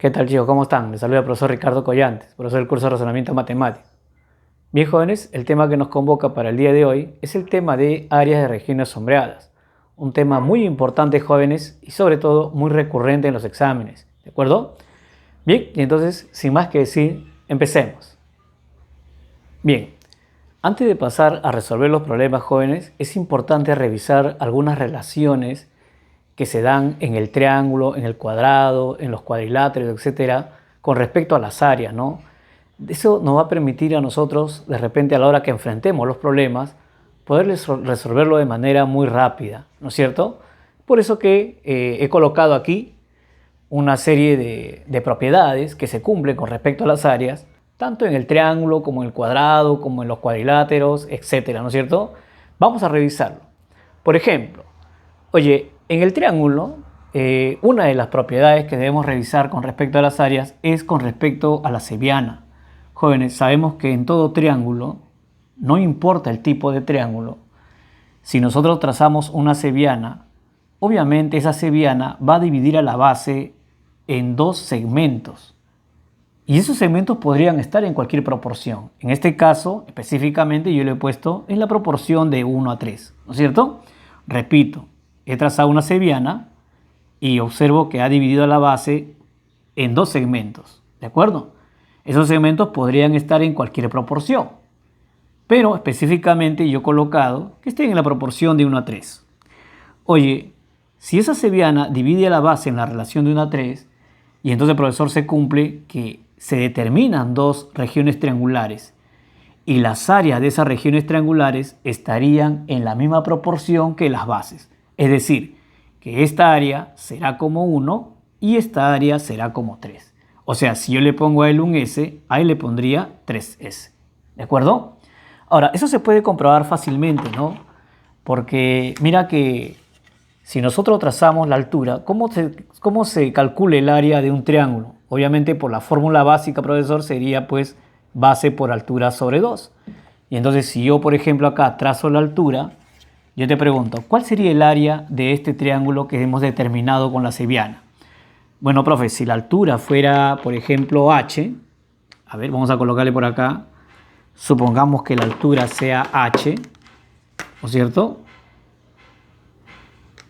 ¿Qué tal, chicos? ¿Cómo están? Les saluda el profesor Ricardo Collantes, profesor del curso de Razonamiento Matemático. Bien, jóvenes, el tema que nos convoca para el día de hoy es el tema de áreas de regiones sombreadas. Un tema muy importante, jóvenes, y sobre todo muy recurrente en los exámenes. ¿De acuerdo? Bien, y entonces, sin más que decir, empecemos. Bien, antes de pasar a resolver los problemas, jóvenes, es importante revisar algunas relaciones que se dan en el triángulo, en el cuadrado, en los cuadriláteros, etcétera, con respecto a las áreas, ¿no? Eso nos va a permitir a nosotros, de repente, a la hora que enfrentemos los problemas, poder resolverlo de manera muy rápida, ¿no es cierto? Por eso que he colocado aquí una serie de propiedades que se cumplen con respecto a las áreas, tanto en el triángulo como en el cuadrado, como en los cuadriláteros, etcétera, ¿no es cierto? Vamos a revisarlo. Por ejemplo, oye, en el triángulo, una de las propiedades que debemos revisar con respecto a las áreas es con respecto a la cebiana. Jóvenes, sabemos que en todo triángulo, no importa el tipo de triángulo, si nosotros trazamos una cebiana, obviamente esa cebiana va a dividir a la base en dos segmentos. Y esos segmentos podrían estar en cualquier proporción. En este caso, específicamente, yo lo he puesto en la proporción de 1 a 3, ¿no es cierto? Repito, he trazado una cebiana y observo que ha dividido a la base en dos segmentos, ¿de acuerdo? Esos segmentos podrían estar en cualquier proporción, pero específicamente yo he colocado que estén en la proporción de 1 a 3. Oye, si esa cebiana divide a la base en la relación de 1 a 3, y entonces el profesor se cumple que se determinan dos regiones triangulares y las áreas de esas regiones triangulares estarían en la misma proporción que las bases. Es decir, que esta área será como 1 y esta área será como 3. O sea, si yo le pongo a él un S, a él le pondría 3S. ¿De acuerdo? Ahora, eso se puede comprobar fácilmente, ¿no? Porque mira que si nosotros trazamos la altura, ¿cómo se calcula el área de un triángulo? Obviamente por la fórmula básica, profesor, sería pues base por altura sobre 2. Y entonces si yo, por ejemplo, acá trazo la altura, yo te pregunto, ¿cuál sería el área de este triángulo que hemos determinado con la cebiana? Bueno, profe, si la altura fuera, por ejemplo, h, a ver, vamos a colocarle por acá, supongamos que la altura sea h, ¿no es cierto?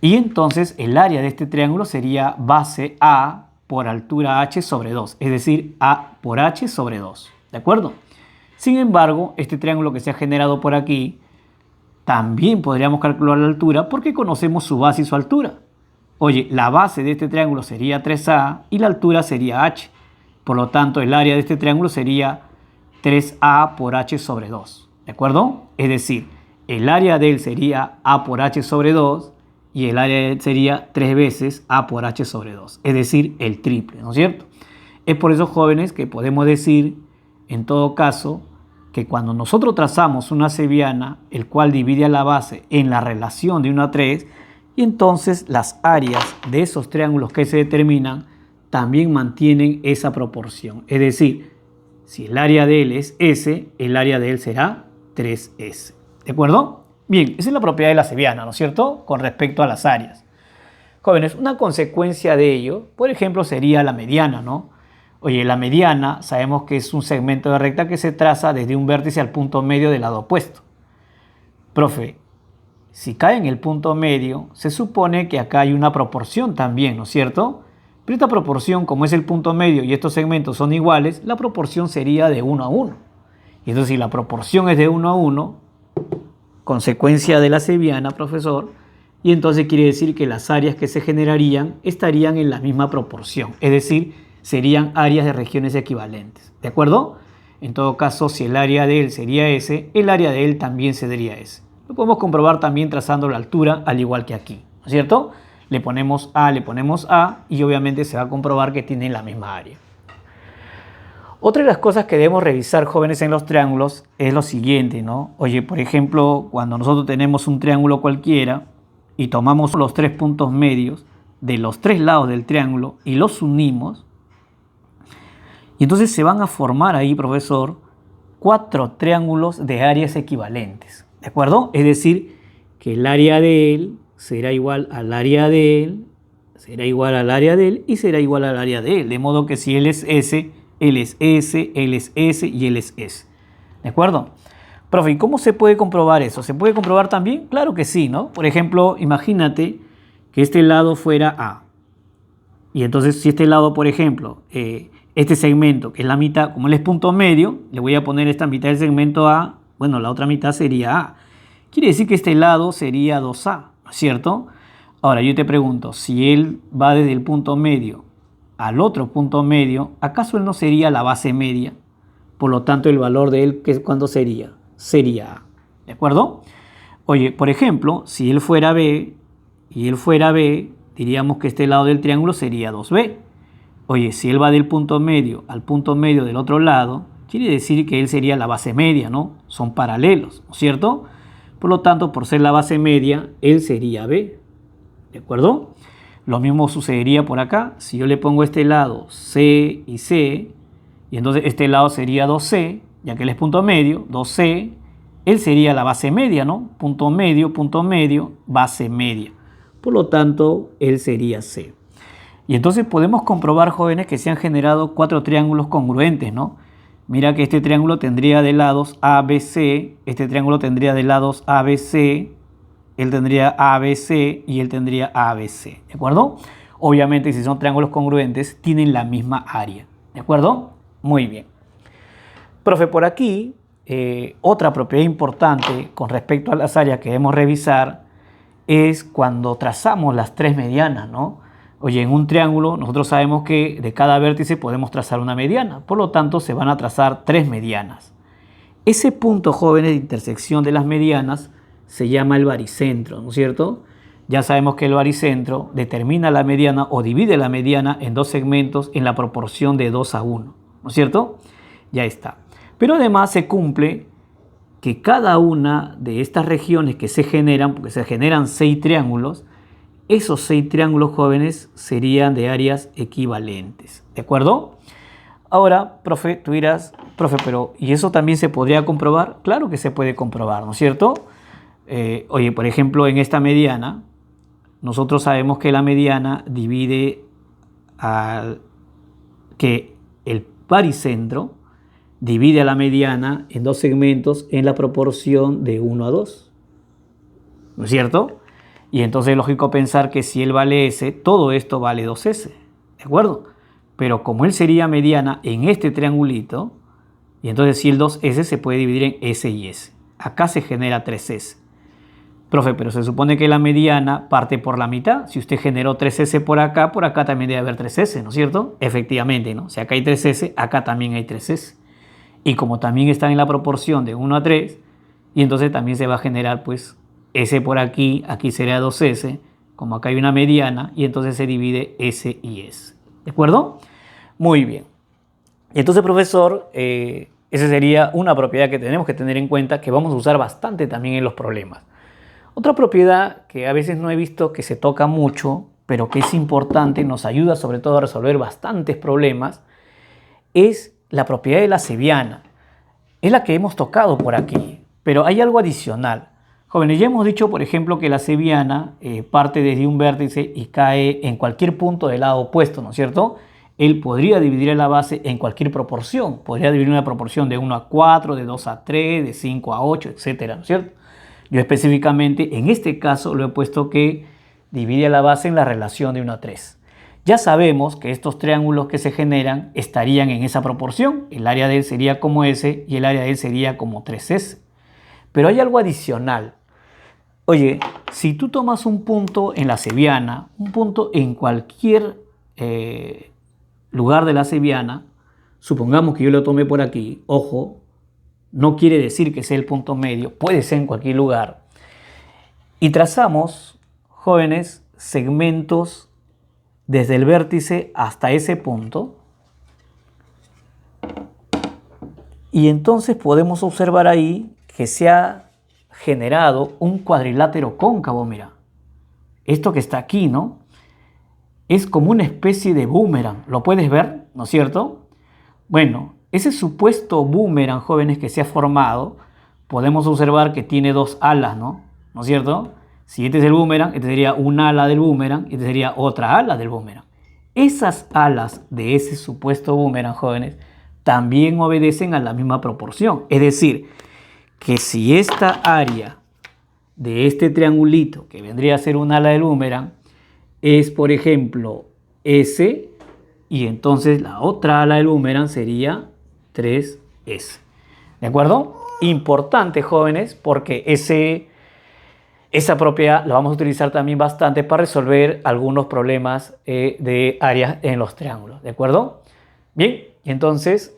Y entonces el área de este triángulo sería base A por altura h sobre 2, es decir, A por h sobre 2, ¿de acuerdo? Sin embargo, este triángulo que se ha generado por aquí, también podríamos calcular la altura porque conocemos su base y su altura. Oye, la base de este triángulo sería 3A y la altura sería h. Por lo tanto, el área de este triángulo sería 3A por h sobre 2, ¿de acuerdo? Es decir, el área de él sería A por h sobre 2 y el área de él sería 3 veces A por h sobre 2, es decir, el triple, ¿no es cierto? Es por eso, jóvenes, que podemos decir, en todo caso, que cuando nosotros trazamos una cebiana, el cual divide a la base en la relación de 1 a 3, y entonces las áreas de esos triángulos que se determinan también mantienen esa proporción. Es decir, si el área de él es S, el área de él será 3S. ¿De acuerdo? Bien, esa es la propiedad de la cebiana, ¿no es cierto? Con respecto a las áreas. Jóvenes, una consecuencia de ello, por ejemplo, sería la mediana, ¿no? Oye, la mediana sabemos que es un segmento de recta que se traza desde un vértice al punto medio del lado opuesto. Profe, si cae en el punto medio, se supone que acá hay una proporción también, ¿no es cierto? Pero esta proporción, como es el punto medio y estos segmentos son iguales, la proporción sería de 1 a 1. Y entonces, si la proporción es de 1 a 1, consecuencia de la cebiana, profesor, y entonces quiere decir que las áreas que se generarían estarían en la misma proporción, es decir, serían áreas de regiones equivalentes, ¿de acuerdo? En todo caso, si el área de él sería S, el área de él también sería S. Lo podemos comprobar también trazando la altura, al igual que aquí, ¿no es cierto? Le ponemos A y obviamente se va a comprobar que tienen la misma área. Otra de las cosas que debemos revisar, jóvenes, en los triángulos es lo siguiente, ¿no? Oye, por ejemplo, cuando nosotros tenemos un triángulo cualquiera y tomamos los tres puntos medios de los tres lados del triángulo y los unimos, y entonces se van a formar ahí, profesor, 4 triángulos de áreas equivalentes, ¿de acuerdo? Es decir, que el área de él será igual al área de él, será igual al área de él y será igual al área de él. De modo que si él es S, él es S, él es S y él es S. ¿De acuerdo? Profe, ¿y cómo se puede comprobar eso? ¿Se puede comprobar también? Claro que sí, ¿no? Por ejemplo, imagínate que este lado fuera A. Y entonces, si este lado, por ejemplo, este segmento, que es la mitad, como él es punto medio, le voy a poner esta mitad del segmento A, bueno, la otra mitad sería A. Quiere decir que este lado sería 2A, ¿no es cierto? Ahora, yo te pregunto, si él va desde el punto medio al otro punto medio, ¿acaso él no sería la base media? Por lo tanto, el valor de él, ¿cuándo sería? Sería A, ¿de acuerdo? Oye, por ejemplo, si él fuera B y él fuera B, diríamos que este lado del triángulo sería 2B. Oye, si él va del punto medio al punto medio del otro lado, quiere decir que él sería la base media, ¿no? Son paralelos, ¿no es cierto? Por lo tanto, por ser la base media, él sería B, ¿de acuerdo? Lo mismo sucedería por acá. Si yo le pongo este lado C y C, y entonces este lado sería 2C, ya que él es punto medio, 2C, él sería la base media, ¿no? Punto medio, base media. Por lo tanto, él sería C. Y entonces podemos comprobar, jóvenes, que se han generado 4 triángulos congruentes, ¿no? Mira que este triángulo tendría de lados ABC, este triángulo tendría de lados ABC, él tendría ABC y él tendría ABC, ¿de acuerdo? Obviamente, si son triángulos congruentes, tienen la misma área, ¿de acuerdo? Muy bien. Profe, por aquí, otra propiedad importante con respecto a las áreas que debemos revisar es cuando trazamos las 3 medianas, ¿no? Oye, en un triángulo nosotros sabemos que de cada vértice podemos trazar una mediana, por lo tanto se van a trazar 3 medianas. Ese punto, jóvenes, de intersección de las medianas se llama el baricentro, ¿no es cierto? Ya sabemos que el baricentro determina la mediana o divide la mediana en 2 segmentos en la proporción de 2 a 1, ¿no es cierto? Ya está. Pero además se cumple que cada una de estas regiones que se generan, porque se generan 6 triángulos, esos 6 triángulos, jóvenes, serían de áreas equivalentes, ¿de acuerdo? Ahora, profe, tú dirás, profe, pero ¿y eso también se podría comprobar? Claro que se puede comprobar, ¿no es cierto? Oye, por ejemplo, en esta mediana, nosotros sabemos que la mediana divide que el baricentro divide a la mediana en 2 segmentos en la proporción de 1 a 2, ¿no es cierto? Y entonces es lógico pensar que si él vale S, todo esto vale 2S, ¿de acuerdo? Pero como él sería mediana en este triangulito, y entonces si el 2S se puede dividir en S y S. Acá se genera 3S. Profe, pero se supone que la mediana parte por la mitad. Si usted generó 3S por acá también debe haber 3S, ¿no es cierto? Efectivamente, ¿no? Si acá hay 3S, acá también hay 3S. Y como también están en la proporción de 1 a 3, y entonces también se va a generar pues S por aquí, aquí sería 2S, como acá hay una mediana, y entonces se divide S y S. ¿De acuerdo? Muy bien. Entonces, profesor, esa sería una propiedad que tenemos que tener en cuenta, que vamos a usar bastante también en los problemas. Otra propiedad que a veces no he visto que se toca mucho, pero que es importante, nos ayuda sobre todo a resolver bastantes problemas, es la propiedad de la cebiana. Es la que hemos tocado por aquí, pero hay algo adicional. Jóvenes, ya hemos dicho, por ejemplo, que la cebiana parte desde un vértice y cae en cualquier punto del lado opuesto, ¿no es cierto? Él podría dividir la base en cualquier proporción. Podría dividir una proporción de 1 a 4, de 2 a 3, de 5 a 8, etcétera, ¿no es cierto? Yo específicamente, en este caso, lo he puesto que divide la base en la relación de 1 a 3. Ya sabemos que estos triángulos que se generan estarían en esa proporción. El área de él sería como S y el área de él sería como 3S. Pero hay algo adicional. Oye, si tú tomas un punto en la cebiana, un punto en cualquier lugar de la cebiana, supongamos que yo lo tomé por aquí, ojo, no quiere decir que sea el punto medio, puede ser en cualquier lugar, y trazamos, jóvenes, segmentos desde el vértice hasta ese punto, y entonces podemos observar ahí que se ha generado un cuadrilátero cóncavo. Mira, esto que está aquí, ¿no? Es como una especie de boomerang, ¿lo puedes ver? ¿No es cierto? Bueno, ese supuesto boomerang, jóvenes, que se ha formado, podemos observar que tiene 2 alas, ¿no? ¿No es cierto? Si este es el boomerang, este sería un ala del boomerang y este sería otra ala del boomerang. Esas alas de ese supuesto boomerang, jóvenes, también obedecen a la misma proporción. Es decir, que si esta área de este triangulito, que vendría a ser un ala del boomerang, es, por ejemplo, S, y entonces la otra ala del boomerang sería 3S. ¿De acuerdo? Importante, jóvenes, porque esa propiedad la vamos a utilizar también bastante para resolver algunos problemas de áreas en los triángulos. ¿De acuerdo? Bien, y entonces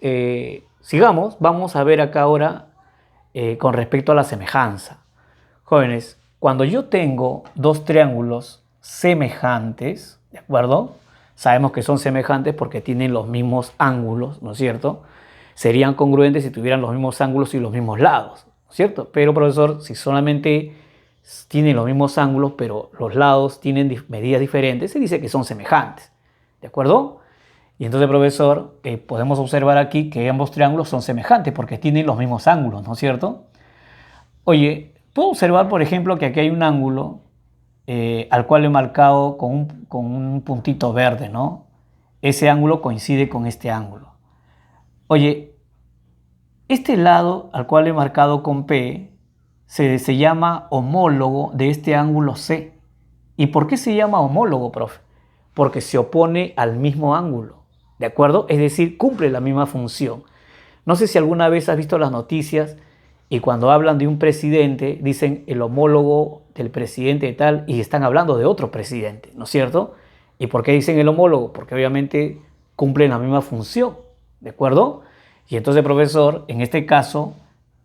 sigamos. Vamos a ver acá ahora con respecto a la semejanza. Jóvenes, cuando yo tengo dos triángulos semejantes, ¿de acuerdo? Sabemos que son semejantes porque tienen los mismos ángulos, ¿no es cierto? Serían congruentes si tuvieran los mismos ángulos y los mismos lados, ¿no es cierto? Pero, profesor, si solamente tienen los mismos ángulos, pero los lados tienen medidas diferentes, se dice que son semejantes, ¿de acuerdo? Y entonces, profesor, podemos observar aquí que ambos triángulos son semejantes porque tienen los mismos ángulos, ¿no es cierto? Oye, puedo observar, por ejemplo, que aquí hay un ángulo al cual he marcado con un puntito verde, ¿no? Ese ángulo coincide con este ángulo. Oye, este lado al cual he marcado con P se llama homólogo de este ángulo C. ¿Y por qué se llama homólogo, profe? Porque se opone al mismo ángulo, ¿de acuerdo? Es decir, cumple la misma función. No sé si alguna vez has visto las noticias y cuando hablan de un presidente dicen el homólogo del presidente de tal y están hablando de otro presidente, ¿no es cierto? ¿Y por qué dicen el homólogo? Porque obviamente cumplen la misma función, ¿de acuerdo? Y entonces, profesor, en este caso,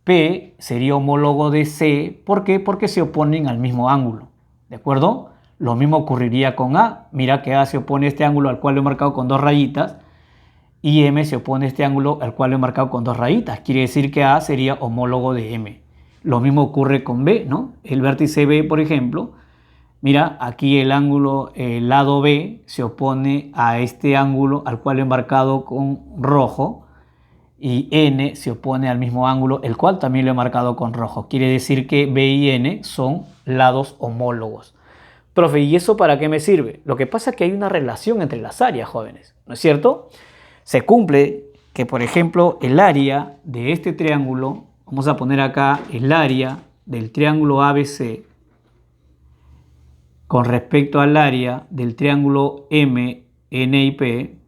P sería homólogo de C. ¿Por qué? Porque se oponen al mismo ángulo, ¿de acuerdo? Lo mismo ocurriría con A. Mira que A se opone a este ángulo al cual lo he marcado con dos rayitas y M se opone a este ángulo al cual lo he marcado con dos rayitas. Quiere decir que A sería homólogo de M. Lo mismo ocurre con B, ¿no? El vértice B, por ejemplo, mira, aquí el ángulo, el lado B se opone a este ángulo al cual he marcado con rojo y N se opone al mismo ángulo, el cual también lo he marcado con rojo. Quiere decir que B y N son lados homólogos. Profe, ¿y eso para qué me sirve? Lo que pasa es que hay una relación entre las áreas, jóvenes, ¿no es cierto? Se cumple que, por ejemplo, el área de este triángulo, vamos a poner acá el área del triángulo ABC con respecto al área del triángulo MNIP,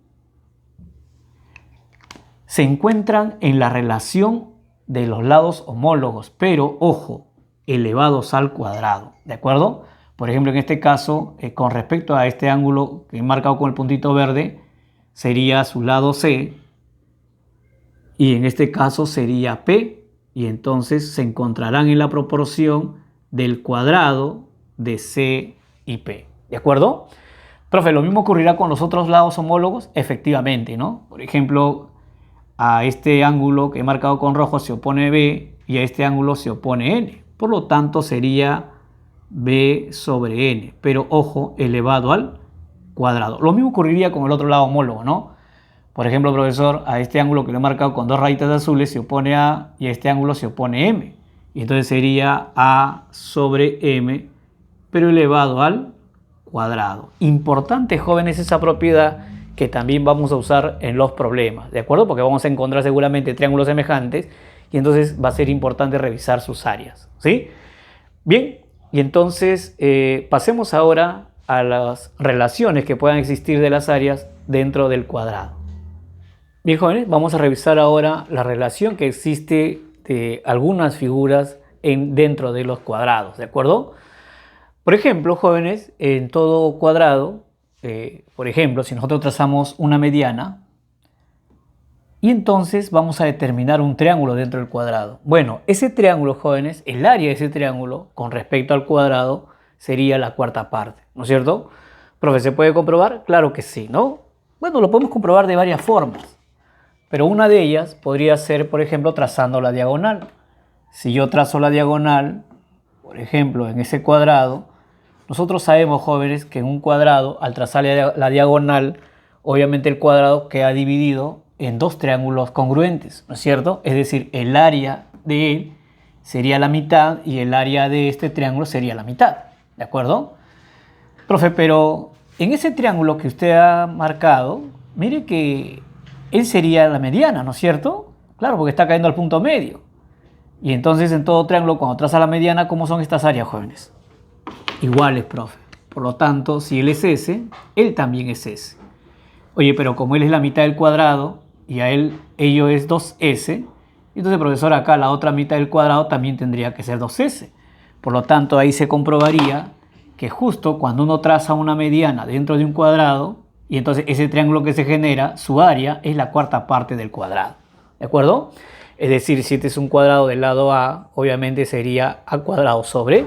se encuentran en la relación de los lados homólogos, pero, ojo, elevados al cuadrado, ¿de acuerdo? Por ejemplo, en este caso, con respecto a este ángulo que he marcado con el puntito verde, sería su lado C, y en este caso sería P, y entonces se encontrarán en la proporción del cuadrado de C y P, ¿de acuerdo? Profe, ¿lo mismo ocurrirá con los otros lados homólogos? Efectivamente, ¿no? Por ejemplo, a este ángulo que he marcado con rojo se opone B y a este ángulo se opone N. Por lo tanto, sería B sobre N, pero ojo, elevado al cuadrado. Lo mismo ocurriría con el otro lado homólogo, ¿no? Por ejemplo, profesor, a este ángulo que lo he marcado con dos rayitas azules se opone A y a este ángulo se opone M. Y entonces sería A sobre M, pero elevado al cuadrado. Importante, jóvenes, esa propiedad que también vamos a usar en los problemas, ¿de acuerdo? Porque vamos a encontrar seguramente triángulos semejantes y entonces va a ser importante revisar sus áreas, ¿sí? Bien, y entonces pasemos ahora a las relaciones que puedan existir de las áreas dentro del cuadrado. Bien, jóvenes, vamos a revisar ahora la relación que existe de algunas figuras dentro de los cuadrados, ¿de acuerdo? Por ejemplo, jóvenes, en todo cuadrado, por ejemplo, si nosotros trazamos una mediana, y entonces vamos a determinar un triángulo dentro del cuadrado. Bueno, ese triángulo, jóvenes, el área de ese triángulo con respecto al cuadrado sería la cuarta parte, ¿no es cierto? Profe, ¿se puede comprobar? Claro que sí, ¿no? Bueno, lo podemos comprobar de varias formas, pero una de ellas podría ser, por ejemplo, trazando la diagonal. Si yo trazo la diagonal, por ejemplo, en ese cuadrado, nosotros sabemos, jóvenes, que en un cuadrado, al trazar la diagonal, obviamente el cuadrado queda dividido en dos triángulos congruentes, ¿no es cierto? Es decir, el área de él sería la mitad y el área de este triángulo sería la mitad, ¿De acuerdo? Profe, pero en ese triángulo que usted ha marcado, mire que él sería la mediana, ¿no es cierto? Claro, porque está cayendo al punto medio. Y entonces en todo triángulo, cuando traza la mediana, ¿cómo son estas áreas, jóvenes? Iguales, profe. Por lo tanto, si él es S, él también es S. Oye, pero como él es la mitad del cuadrado y a ello es 2S, entonces, profesor, acá la otra mitad del cuadrado también tendría que ser 2S. Por lo tanto, ahí se comprobaría que justo cuando uno traza una mediana dentro de un cuadrado, y entonces ese triángulo que se genera, su área es la cuarta parte del cuadrado. ¿De acuerdo? Es decir, si este es un cuadrado del lado A, obviamente sería A cuadrado sobre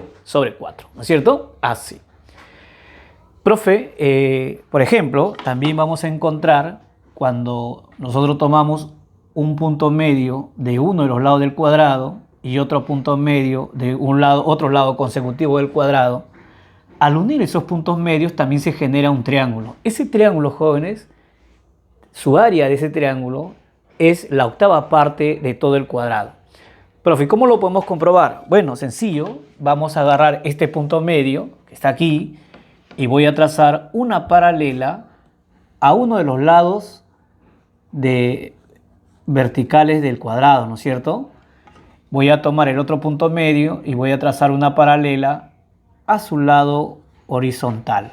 4, ¿no es cierto? Así. Profe, por ejemplo, también vamos a encontrar cuando nosotros tomamos un punto medio de uno de los lados del cuadrado y otro punto medio de otro lado consecutivo del cuadrado, al unir esos puntos medios también se genera un triángulo. Ese triángulo, jóvenes, su área de ese triángulo es la octava parte de todo el cuadrado. Profe, ¿cómo lo podemos comprobar? Bueno, sencillo, vamos a agarrar este punto medio que está aquí y voy a trazar una paralela a uno de los lados verticales del cuadrado, ¿no es cierto? Voy a tomar el otro punto medio y voy a trazar una paralela a su lado horizontal.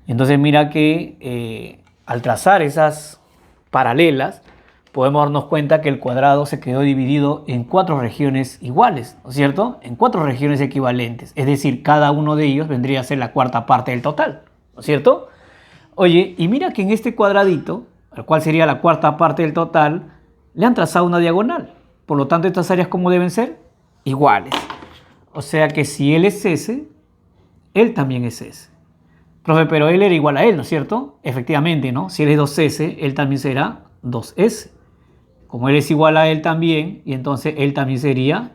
Entonces mira que al trazar esas paralelas podemos darnos cuenta que el cuadrado se quedó dividido en 4 regiones iguales, ¿no es cierto? En 4 regiones equivalentes, es decir, cada uno de ellos vendría a ser la cuarta parte del total, ¿no es cierto? Oye, y mira que en este cuadradito, el cual sería la cuarta parte del total, le han trazado una diagonal. Por lo tanto, estas áreas, ¿cómo deben ser? Iguales. O sea que si él es S, él también es S. Profe, pero él era igual a él, ¿no es cierto? Efectivamente, ¿no? Si él es 2S, él también será 2S. Como él es igual a él también, y entonces él también sería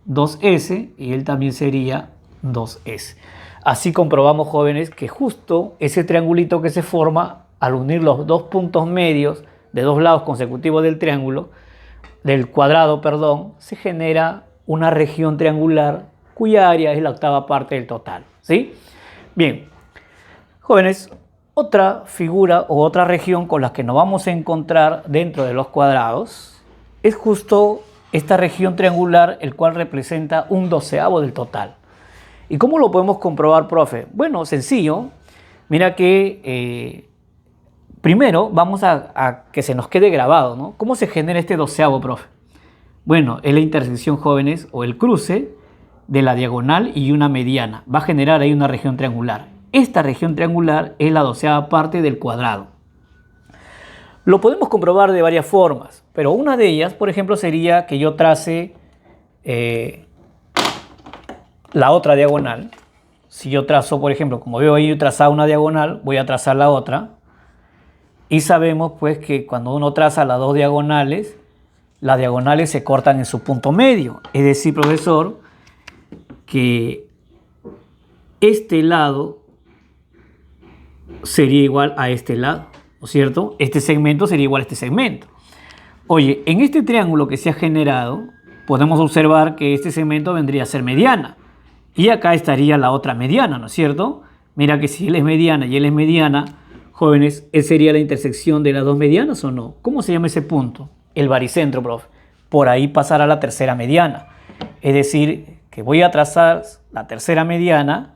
2S y él también sería 2S. Así comprobamos, jóvenes, que justo ese triangulito que se forma al unir los dos puntos medios de dos lados consecutivos del triángulo, del cuadrado, perdón, se genera una región triangular cuya área es la octava parte del total, ¿sí? Bien, jóvenes, otra figura o otra región con la que nos vamos a encontrar dentro de los cuadrados es justo esta región triangular, el cual representa un doceavo del total. ¿Y cómo lo podemos comprobar, profe? Bueno, sencillo. Mira que primero vamos a que se nos quede grabado, ¿no? ¿Cómo se genera este doceavo, profe? Bueno, es la intersección, jóvenes, o el cruce de la diagonal y una mediana. Va a generar ahí una región triangular. Esta región triangular es la doceava parte del cuadrado. Lo podemos comprobar de varias formas, pero una de ellas, por ejemplo, sería que yo trace la otra diagonal. Si yo trazo, por ejemplo, como veo ahí, yo trazado una diagonal, voy a trazar la otra. Y sabemos pues que cuando uno traza las dos diagonales, las diagonales se cortan en su punto medio. Es decir, profesor, que este lado sería igual a este lado, ¿no es cierto? Este segmento sería igual a este segmento. Oye, en este triángulo que se ha generado, podemos observar que este segmento vendría a ser mediana. Y acá estaría la otra mediana, ¿no es cierto? Mira que si él es mediana y él es mediana, jóvenes, ¿él sería la intersección de las dos medianas o no? ¿Cómo se llama ese punto? El baricentro, profe. Por ahí pasará la tercera mediana. Es decir, que voy a trazar la tercera mediana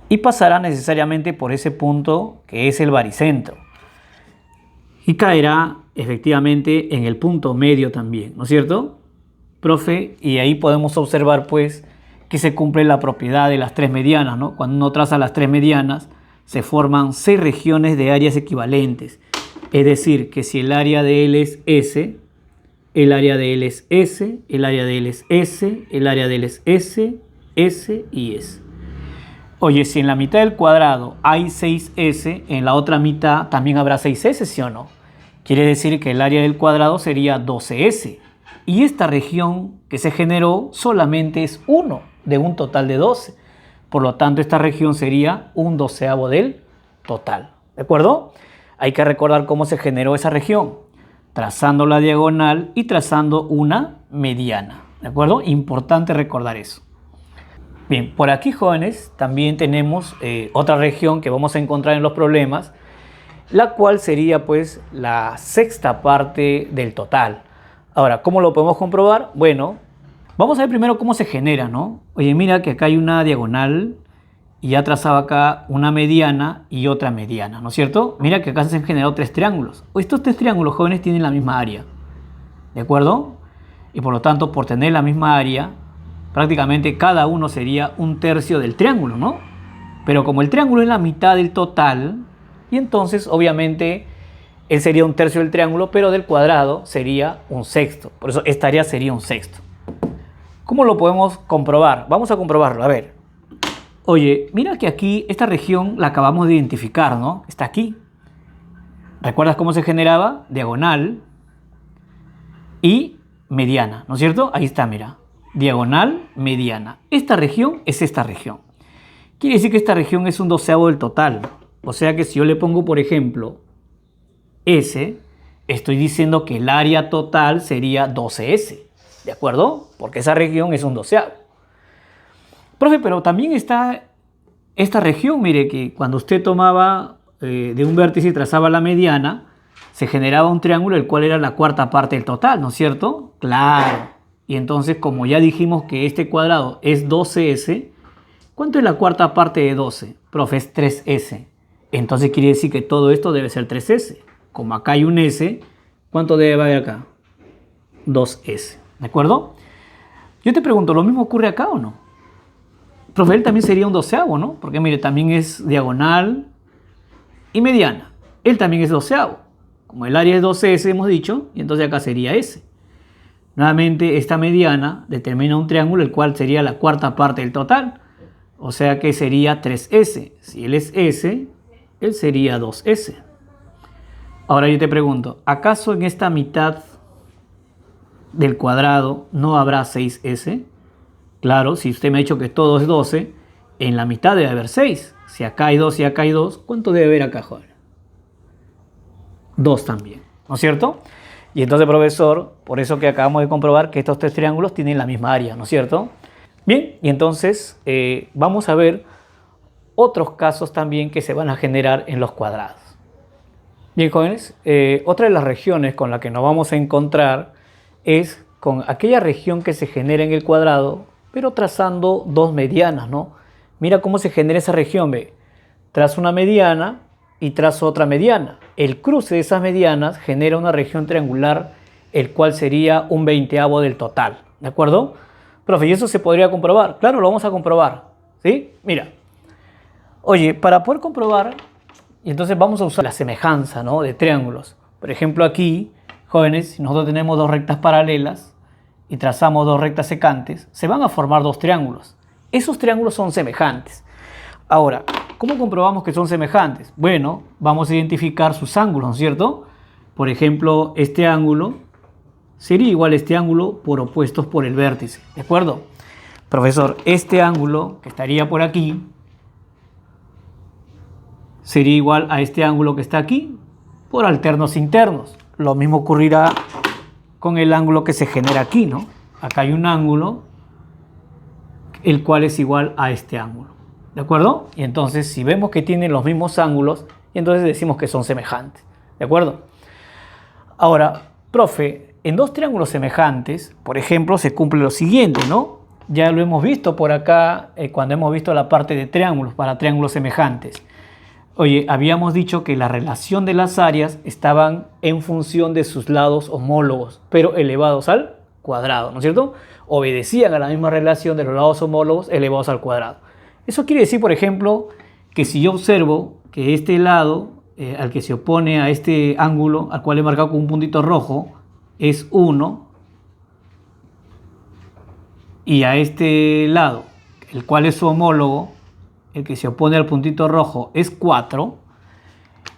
y pasará necesariamente por ese punto que es el baricentro. Y caerá efectivamente en el punto medio también, ¿no es cierto? Profe, y ahí podemos observar pues que se cumple la propiedad de las tres medianas, ¿no? Cuando uno traza las tres medianas, se forman 6 regiones de áreas equivalentes. Es decir, que si el área de él es S, el área de él es S, el área de él es S, el área de él es S, S y S. Oye, si en la mitad del cuadrado hay 6S, en la otra mitad también habrá 6S, ¿sí o no? Quiere decir que el área del cuadrado sería 12S. Y esta región que se generó solamente es 1 de un total de 12. Por lo tanto, esta región sería un doceavo del total. ¿De acuerdo? Hay que recordar cómo se generó esa región. Trazando la diagonal y trazando una mediana. ¿De acuerdo? Importante recordar eso. Bien, por aquí, jóvenes, también tenemos otra región que vamos a encontrar en los problemas, la cual sería pues la sexta parte del total. Ahora, ¿cómo lo podemos comprobar? Bueno, vamos a ver primero cómo se genera, ¿no? Oye, mira que acá hay una diagonal y ya trazaba acá una mediana y otra mediana, ¿no es cierto? Mira que acá se han generado tres triángulos. Estos tres triángulos, jóvenes, tienen la misma área, ¿de acuerdo? Y por lo tanto, por tener la misma área, prácticamente cada uno sería un tercio del triángulo, ¿no? Pero como el triángulo es la mitad del total, y entonces obviamente él sería un tercio del triángulo, pero del cuadrado sería un sexto. Por eso esta área sería un sexto. ¿Cómo lo podemos comprobar? Vamos a comprobarlo, a ver. Oye, mira que aquí esta región la acabamos de identificar, ¿no? Está aquí. ¿Recuerdas cómo se generaba? Diagonal y mediana, ¿no es cierto? Ahí está, mira. Diagonal, mediana. Esta región es esta región. Quiere decir que esta región es un doceavo del total. O sea que si yo le pongo, por ejemplo, S, estoy diciendo que el área total sería 12S. ¿De acuerdo? Porque esa región es un doceavo. Profe, pero también está esta región, mire, que cuando usted tomaba de un vértice y trazaba la mediana, se generaba un triángulo el cual era la cuarta parte del total, ¿no es cierto? Claro. Y entonces, como ya dijimos que este cuadrado es 12S, ¿cuánto es la cuarta parte de 12? Profe, es 3S. Entonces quiere decir que todo esto debe ser 3S. Como acá hay un S, ¿cuánto debe haber acá? 2S. ¿De acuerdo? Yo te pregunto, ¿lo mismo ocurre acá o no? Profe, él también sería un doceavo, ¿no? Porque mire, también es diagonal y mediana. Él también es doceavo. Como el área es 12S, hemos dicho, y entonces acá sería S. Nuevamente, esta mediana determina un triángulo, el cual sería la cuarta parte del total. O sea que sería 3S. Si él es S, él sería 2S. Ahora yo te pregunto, ¿acaso en esta mitad del cuadrado no habrá 6S? Claro, si usted me ha dicho que todo es 12, en la mitad debe haber 6. Si acá hay 2 y acá hay 2, ¿cuánto debe haber acá, joven? 2 también, ¿no es cierto? Y entonces, profesor, por eso que acabamos de comprobar que estos tres triángulos tienen la misma área, ¿no es cierto? Bien, y entonces vamos a ver otros casos también que se van a generar en los cuadrados. Bien, jóvenes, otra de las regiones con la que nos vamos a encontrar es con aquella región que se genera en el cuadrado, pero trazando dos medianas, ¿no? Mira cómo se genera esa región, ve. Trazo una mediana y trazo otra mediana. El cruce de esas medianas genera una región triangular, el cual sería un veinteavo del total, ¿de acuerdo? Profe, ¿y eso se podría comprobar? Claro, lo vamos a comprobar, ¿sí? Mira, oye, para poder comprobar, y entonces vamos a usar la semejanza, ¿no?, de triángulos. Por ejemplo, aquí, jóvenes, si nosotros tenemos dos rectas paralelas y trazamos dos rectas secantes, se van a formar dos triángulos. Esos triángulos son semejantes. Ahora, ¿cómo comprobamos que son semejantes? Bueno, vamos a identificar sus ángulos, ¿no es cierto? Por ejemplo, este ángulo sería igual a este ángulo por opuestos por el vértice, ¿de acuerdo? Profesor, este ángulo que estaría por aquí sería igual a este ángulo que está aquí por alternos internos. Lo mismo ocurrirá con el ángulo que se genera aquí, ¿no? Acá hay un ángulo, el cual es igual a este ángulo, ¿de acuerdo? Y entonces, si vemos que tienen los mismos ángulos, entonces decimos que son semejantes, ¿de acuerdo? Ahora, profe, en dos triángulos semejantes, por ejemplo, se cumple lo siguiente, ¿no? Ya lo hemos visto por acá cuando hemos visto la parte de triángulos, para triángulos semejantes. Oye, habíamos dicho que la relación de las áreas estaban en función de sus lados homólogos, pero elevados al cuadrado, ¿no es cierto? Obedecían a la misma relación de los lados homólogos elevados al cuadrado. Eso quiere decir, por ejemplo, que si yo observo que este lado al que se opone a este ángulo, al cual he marcado con un puntito rojo, es 1, y a este lado, el cual es su homólogo, el que se opone al puntito rojo, es 4,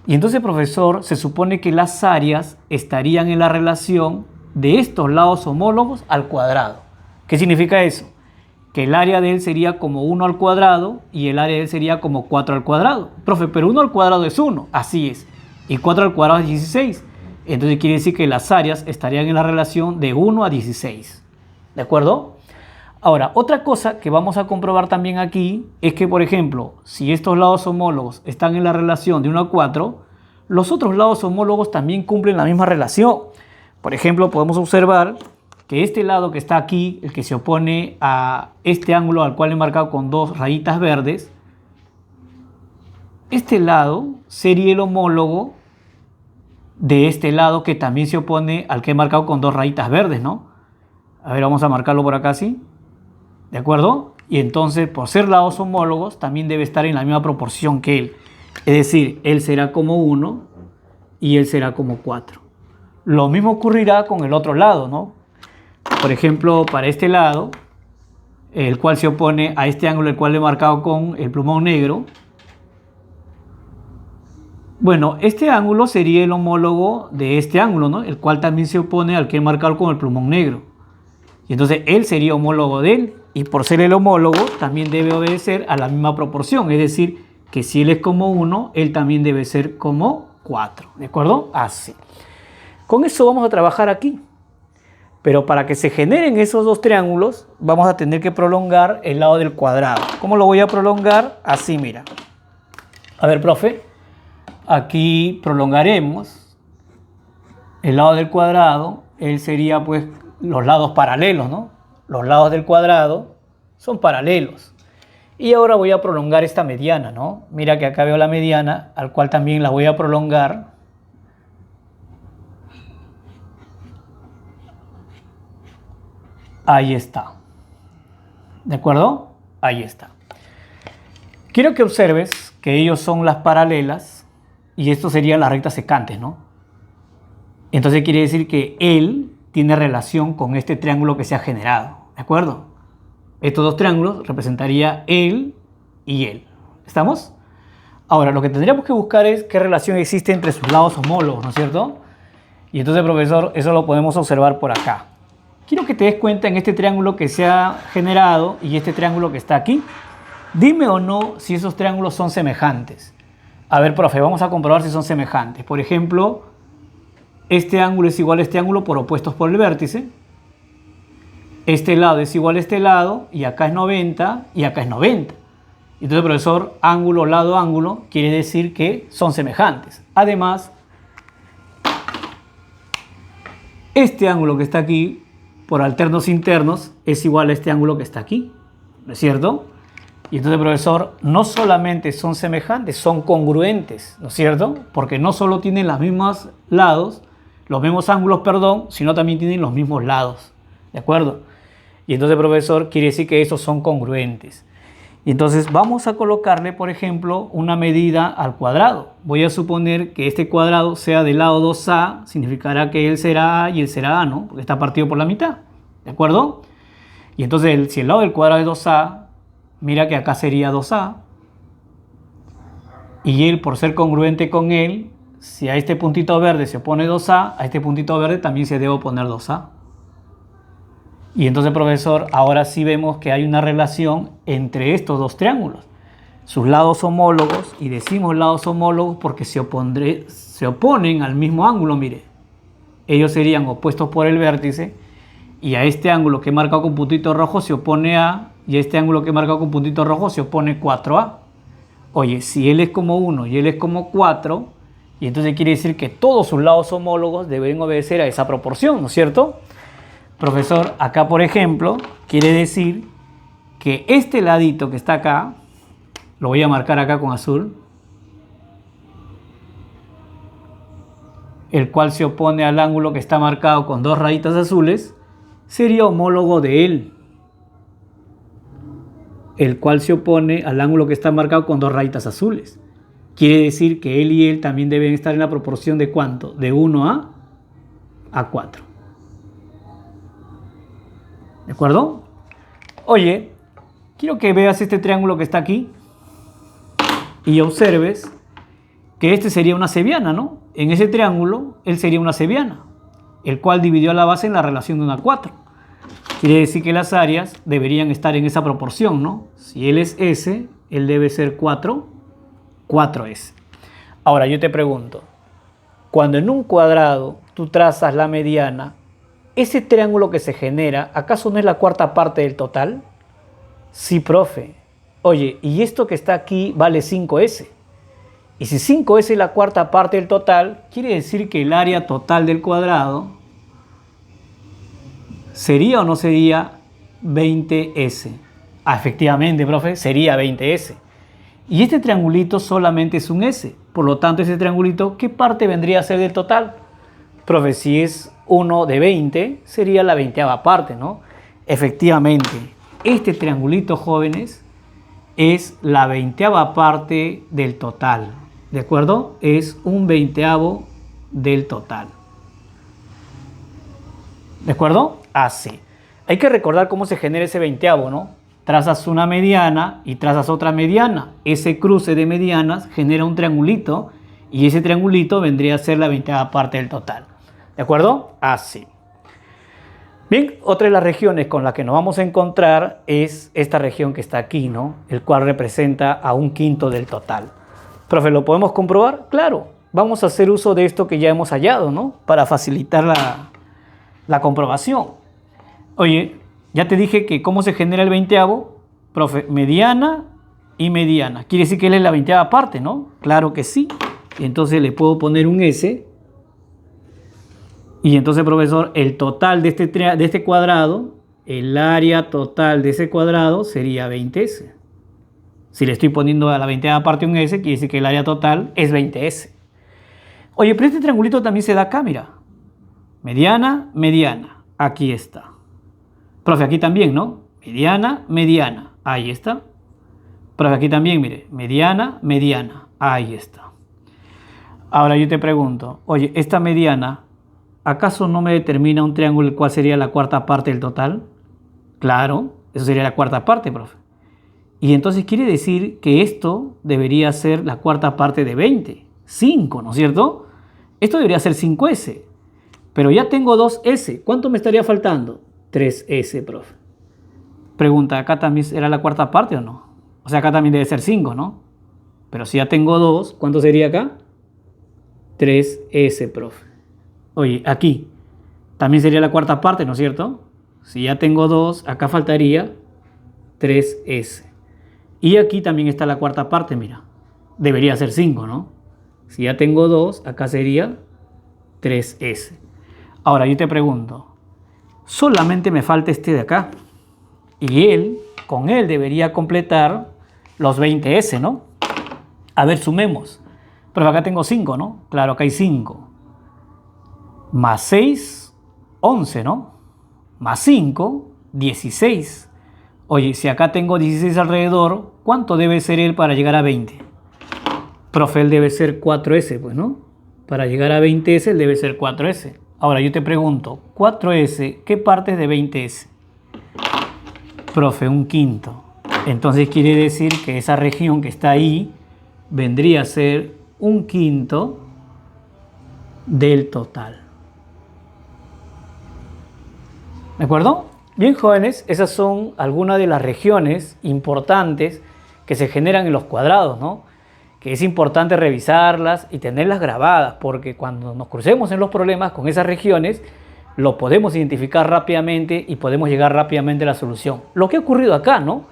y entonces, profesor, se supone que las áreas estarían en la relación de estos lados homólogos al cuadrado. ¿Qué significa eso? Que el área de él sería como 1 al cuadrado y el área de él sería como 4 al cuadrado. Profe, pero 1 al cuadrado es 1, así es, y 4 al cuadrado es 16. Entonces quiere decir que las áreas estarían en la relación de 1 a 16. ¿De acuerdo? Ahora, otra cosa que vamos a comprobar también aquí es que, por ejemplo, si estos lados homólogos están en la relación de 1 a 4, los otros lados homólogos también cumplen la misma relación. Por ejemplo, podemos observar que este lado que está aquí, el que se opone a este ángulo al cual he marcado con 2 rayitas verdes, este lado sería el homólogo de este lado que también se opone al que he marcado con 2 rayitas verdes, ¿no? A ver, vamos a marcarlo por acá así. ¿De acuerdo? Y entonces, por ser lados homólogos, también debe estar en la misma proporción que él. Es decir, él será como 1 y él será como 4. Lo mismo ocurrirá con el otro lado, ¿no? Por ejemplo, para este lado, el cual se opone a este ángulo, el cual he marcado con el plumón negro. Bueno, este ángulo sería el homólogo de este ángulo, ¿no? El cual también se opone al que he marcado con el plumón negro. Y entonces él sería homólogo de él. Y por ser el homólogo, también debe obedecer a la misma proporción. Es decir, que si él es como 1, él también debe ser como 4. ¿De acuerdo? Así. Con eso vamos a trabajar aquí. Pero para que se generen esos dos triángulos, vamos a tener que prolongar el lado del cuadrado. ¿Cómo lo voy a prolongar? Así, mira. A ver, profe. Aquí prolongaremos el lado del cuadrado. Él sería, pues, los lados paralelos, ¿no? Los lados del cuadrado son paralelos. Y ahora voy a prolongar esta mediana, ¿no? Mira que acá veo la mediana, al cual también la voy a prolongar. Ahí está. ¿De acuerdo? Ahí está. Quiero que observes que ellos son las paralelas y esto serían las rectas secantes, ¿no? Entonces quiere decir que él tiene relación con este triángulo que se ha generado. ¿De acuerdo? Estos dos triángulos representaría él y él. ¿Estamos? Ahora, lo que tendríamos que buscar es qué relación existe entre sus lados homólogos, ¿no es cierto? Y entonces, profesor, eso lo podemos observar por acá. Quiero que te des cuenta en este triángulo que se ha generado y este triángulo que está aquí. Dime o no si esos triángulos son semejantes. A ver, profe, vamos a comprobar si son semejantes. Por ejemplo, este ángulo es igual a este ángulo por opuestos por el vértice. Este lado es igual a este lado y acá es 90 y acá es 90. Entonces, profesor, ángulo, lado, ángulo quiere decir que son semejantes. Además, este ángulo que está aquí por alternos internos es igual a este ángulo que está aquí, ¿no es cierto? Y entonces, profesor, no solamente son semejantes, son congruentes, ¿no es cierto? Porque no solo tienen los mismos lados, los mismos ángulos, perdón, sino también tienen los mismos lados, ¿de acuerdo? Y entonces, profesor, quiere decir que esos son congruentes. Y entonces vamos a colocarle, por ejemplo, una medida al cuadrado. Voy a suponer que este cuadrado sea del lado 2A, significará que él será A y él será A, ¿no? Porque está partido por la mitad, ¿de acuerdo? Y entonces, si el lado del cuadrado es 2A, mira que acá sería 2A. Y él, por ser congruente con él, si a este puntito verde se opone 2A, a este puntito verde también se debe oponer 2A. Y entonces, profesor, ahora sí vemos que hay una relación entre estos dos triángulos. Sus lados homólogos, y decimos lados homólogos porque se oponen al mismo ángulo, mire. Ellos serían opuestos por el vértice, y a este ángulo que he marcado con puntito rojo se opone A, y a este ángulo que he marcado con puntito rojo se opone 4A. Oye, si él es como 1 y él es como 4, y entonces quiere decir que todos sus lados homólogos deben obedecer a esa proporción, ¿no es cierto? Profesor, acá por ejemplo, quiere decir que este ladito que está acá, lo voy a marcar acá con azul, el cual se opone al ángulo que está marcado con 2 rayitas azules, sería homólogo de él, el cual se opone al ángulo que está marcado con 2 rayitas azules. Quiere decir que él y él también deben estar en la proporción de ¿cuánto? De 1 a 4. ¿De acuerdo? Oye, quiero que veas este triángulo que está aquí y observes que este sería una cebiana, ¿no? En ese triángulo, él sería una cebiana, el cual dividió a la base en la relación de 1 a 4. Quiere decir que las áreas deberían estar en esa proporción, ¿no? Si él es S, él debe ser 4, 4S. Ahora yo te pregunto, cuando en un cuadrado tú trazas la mediana, ese triángulo que se genera, ¿acaso no es la cuarta parte del total? Sí, profe. Oye, y esto que está aquí vale 5S. Y si 5S es la cuarta parte del total, quiere decir que el área total del cuadrado ¿sería o no sería 20S? Ah, efectivamente, profe, sería 20S. Y este triangulito solamente es un S. Por lo tanto, ese triangulito, ¿qué parte vendría a ser del total? Profe, si es 1 de 20, sería la 20ava parte, ¿no? Efectivamente, este triangulito, jóvenes, es la 20ava parte del total. ¿De acuerdo? Es un 20avo del total. ¿De acuerdo? Así. Hay que recordar cómo se genera ese 20avo, ¿no? Trazas una mediana y trazas otra mediana. Ese cruce de medianas genera un triangulito y ese triangulito vendría a ser la 20ava parte del total. ¿De acuerdo? Así. Bien, otra de las regiones con las que nos vamos a encontrar es esta región que está aquí, ¿no? El cual representa a 1/5 del total. Profe, ¿lo podemos comprobar? Claro. Vamos a hacer uso de esto que ya hemos hallado, ¿no? Para facilitar la comprobación. Oye, ya te dije que cómo se genera el 20avo. Profe, mediana y mediana. Quiere decir que él es la 20ava parte, ¿no? Claro que sí. Y entonces le puedo poner un S. Y entonces, profesor, el total de este cuadrado, el área total de ese cuadrado sería 20S. Si le estoy poniendo a la 20ava parte un S, quiere decir que el área total es 20S. Oye, pero este triangulito también se da acá, mira. Mediana, mediana. Aquí está. Profe, aquí también, ¿no? Mediana, mediana. Ahí está. Profe, aquí también, mire. Mediana, mediana. Ahí está. Ahora yo te pregunto, oye, esta mediana, ¿acaso no me determina un triángulo el cual sería la cuarta parte del total? Claro, eso sería la cuarta parte, profe. Y entonces quiere decir que esto debería ser la cuarta parte de 20. 5, ¿no es cierto? Esto debería ser 5S. Pero ya tengo 2S. ¿Cuánto me estaría faltando? 3S, profe. Pregunta, ¿acá también era la cuarta parte o no? O sea, acá también debe ser 5, ¿no? Pero si ya tengo 2, ¿cuánto sería acá? 3S, profe. Oye, aquí también sería la cuarta parte, ¿no es cierto? Si ya tengo 2, acá faltaría 3S. Y aquí también está la cuarta parte, mira. Debería ser 5, ¿no? Si ya tengo 2, acá sería 3S. Ahora yo te pregunto, solamente me falta este de acá. Y con él debería completar los 20S, ¿no? A ver, sumemos. Pero acá tengo 5, ¿no? Claro, acá hay 5. Más 6, 11, ¿no? Más 5, 16. Oye, si acá tengo 16 alrededor, ¿cuánto debe ser él para llegar a 20? Profe, él debe ser 4S, pues, ¿no? Para llegar a 20S, él debe ser 4S. Ahora, yo te pregunto, 4S, ¿qué parte es de 20S? Profe, 1/5. Entonces quiere decir que esa región que está ahí vendría a ser 1/5 del total. ¿De acuerdo? Bien, jóvenes, esas son algunas de las regiones importantes que se generan en los cuadrados, ¿no? Que es importante revisarlas y tenerlas grabadas, porque cuando nos crucemos en los problemas con esas regiones, lo podemos identificar rápidamente y podemos llegar rápidamente a la solución. Lo que ha ocurrido acá, ¿no?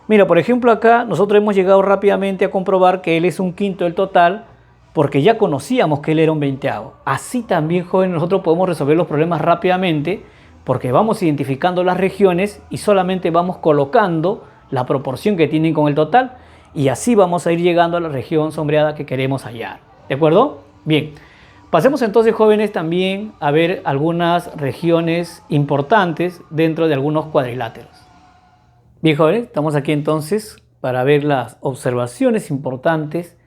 Mira, por ejemplo, acá nosotros hemos llegado rápidamente a comprobar que él es 1/5 del total, porque ya conocíamos que él era un 20avo. Así también, jóvenes, nosotros podemos resolver los problemas rápidamente, porque vamos identificando las regiones y solamente vamos colocando la proporción que tienen con el total y así vamos a ir llegando a la región sombreada que queremos hallar. ¿De acuerdo? Bien, pasemos entonces, jóvenes, también a ver algunas regiones importantes dentro de algunos cuadriláteros. Bien, jóvenes, estamos aquí entonces para ver las observaciones importantes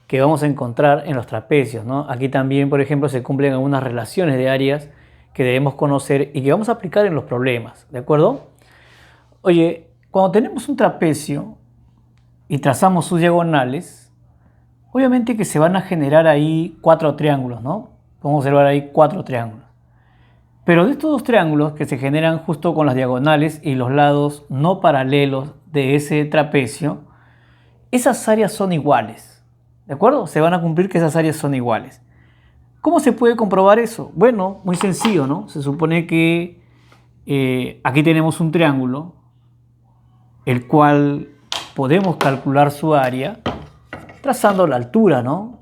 que vamos a encontrar en los trapecios, ¿no? Aquí también, por ejemplo, se cumplen algunas relaciones de áreas que debemos conocer y que vamos a aplicar en los problemas, ¿de acuerdo? Oye, cuando tenemos un trapecio y trazamos sus diagonales, obviamente que se van a generar ahí 4 triángulos, ¿no? Podemos observar ahí 4 triángulos. Pero de estos 2 triángulos que se generan justo con las diagonales y los lados no paralelos de ese trapecio, esas áreas son iguales, ¿de acuerdo? Se van a cumplir que esas áreas son iguales. ¿Cómo se puede comprobar eso? Bueno, muy sencillo, ¿no? Se supone que aquí tenemos un triángulo, el cual podemos calcular su área trazando la altura, ¿no?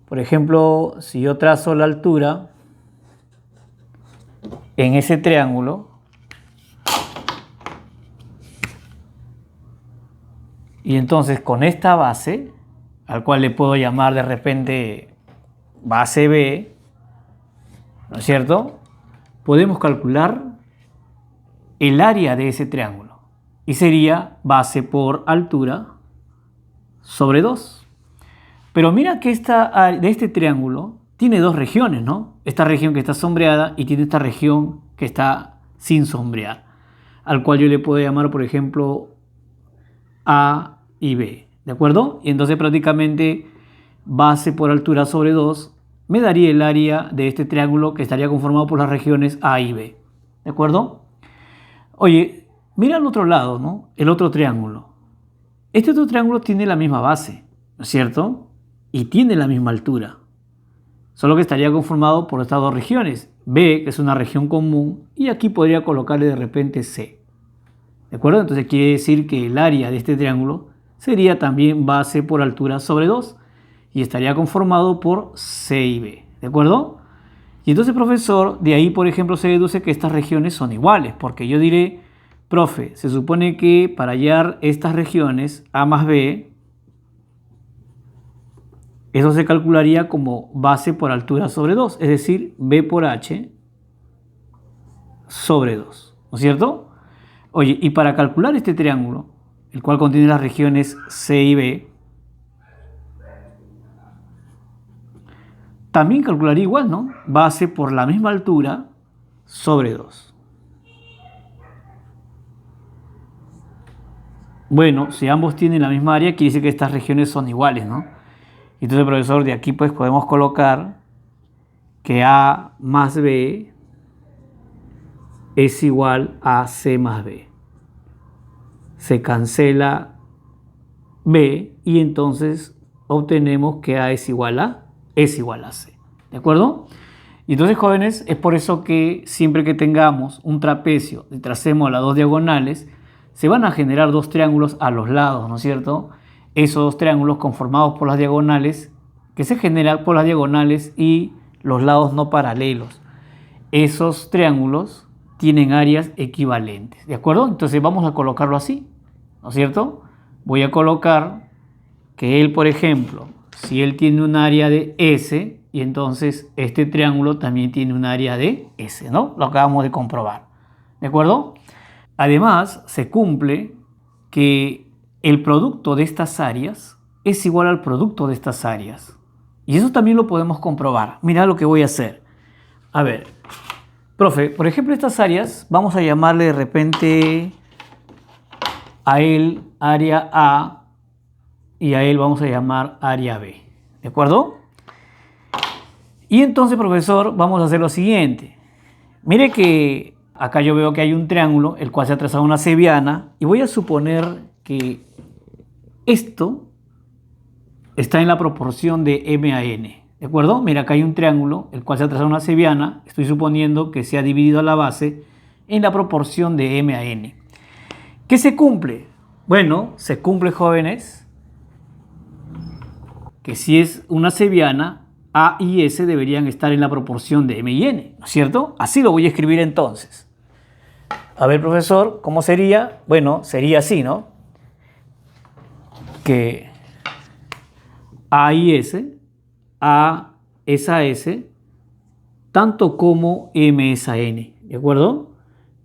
Por ejemplo, si yo trazo la altura en ese triángulo, y entonces con esta base, al cual le puedo llamar de repente base B, ¿no es cierto? Podemos calcular el área de ese triángulo y sería base por altura sobre 2. Pero mira que de este triángulo tiene dos regiones, ¿no? Esta región que está sombreada y tiene esta región que está sin sombrear, al cual yo le puedo llamar, por ejemplo, A y B, ¿de acuerdo? Y entonces prácticamente base por altura sobre 2 me daría el área de este triángulo que estaría conformado por las regiones A y B, ¿de acuerdo? Oye, mira al otro lado, ¿no? El otro triángulo. Este otro triángulo tiene la misma base, ¿no es cierto? Y tiene la misma altura. Solo que estaría conformado por estas dos regiones. B, que es una región común, y aquí podría colocarle de repente C. ¿De acuerdo? Entonces quiere decir que el área de este triángulo sería también base por altura sobre 2 y estaría conformado por C y B. ¿De acuerdo? Y entonces, profesor, de ahí, por ejemplo, se deduce que estas regiones son iguales, porque yo diré, profe, se supone que para hallar estas regiones A más B, eso se calcularía como base por altura sobre 2, es decir, B por H sobre 2, ¿no es cierto? Oye, y para calcular este triángulo, el cual contiene las regiones C y B, también calcularía igual, ¿no? Base por la misma altura sobre 2. Bueno, si ambos tienen la misma área, quiere decir que estas regiones son iguales, ¿no? Entonces, profesor, de aquí pues podemos colocar que A más B es igual a C más B. Se cancela B y entonces obtenemos que A es igual a C. ¿De acuerdo? Y entonces, jóvenes, es por eso que siempre que tengamos un trapecio y tracemos las dos diagonales, se van a generar dos triángulos a los lados, ¿no es cierto? Esos dos triángulos conformados por las diagonales, que se generan por las diagonales y los lados no paralelos. Esos triángulos tienen áreas equivalentes, ¿de acuerdo? Entonces vamos a colocarlo así, ¿no es cierto? Voy a colocar que él, por ejemplo, si él tiene un área de S, y entonces este triángulo también tiene un área de S, ¿no? Lo acabamos de comprobar, ¿de acuerdo? Además, se cumple que el producto de estas áreas es igual al producto de estas áreas. Y eso también lo podemos comprobar. Mira lo que voy a hacer. A ver, profe, por ejemplo, estas áreas, vamos a llamarle de repente a él área A y a él vamos a llamar área B. ¿De acuerdo? Y entonces, profesor, vamos a hacer lo siguiente. Mire que acá yo veo que hay un triángulo, el cual se ha trazado una cebiana, y voy a suponer que esto está en la proporción de M a N. ¿De acuerdo? Mira, acá hay un triángulo, el cual se ha trazado una cebiana. Estoy suponiendo que se ha dividido a la base en la proporción de M a N. ¿Qué se cumple? Bueno, se cumple, jóvenes, que si es una cebiana, A y S deberían estar en la proporción de M y N, ¿no es cierto? Así lo voy a escribir entonces. A ver, profesor, ¿cómo sería? Bueno, sería así, ¿no? Que A y S, A es a S, tanto como M es a N, ¿de acuerdo?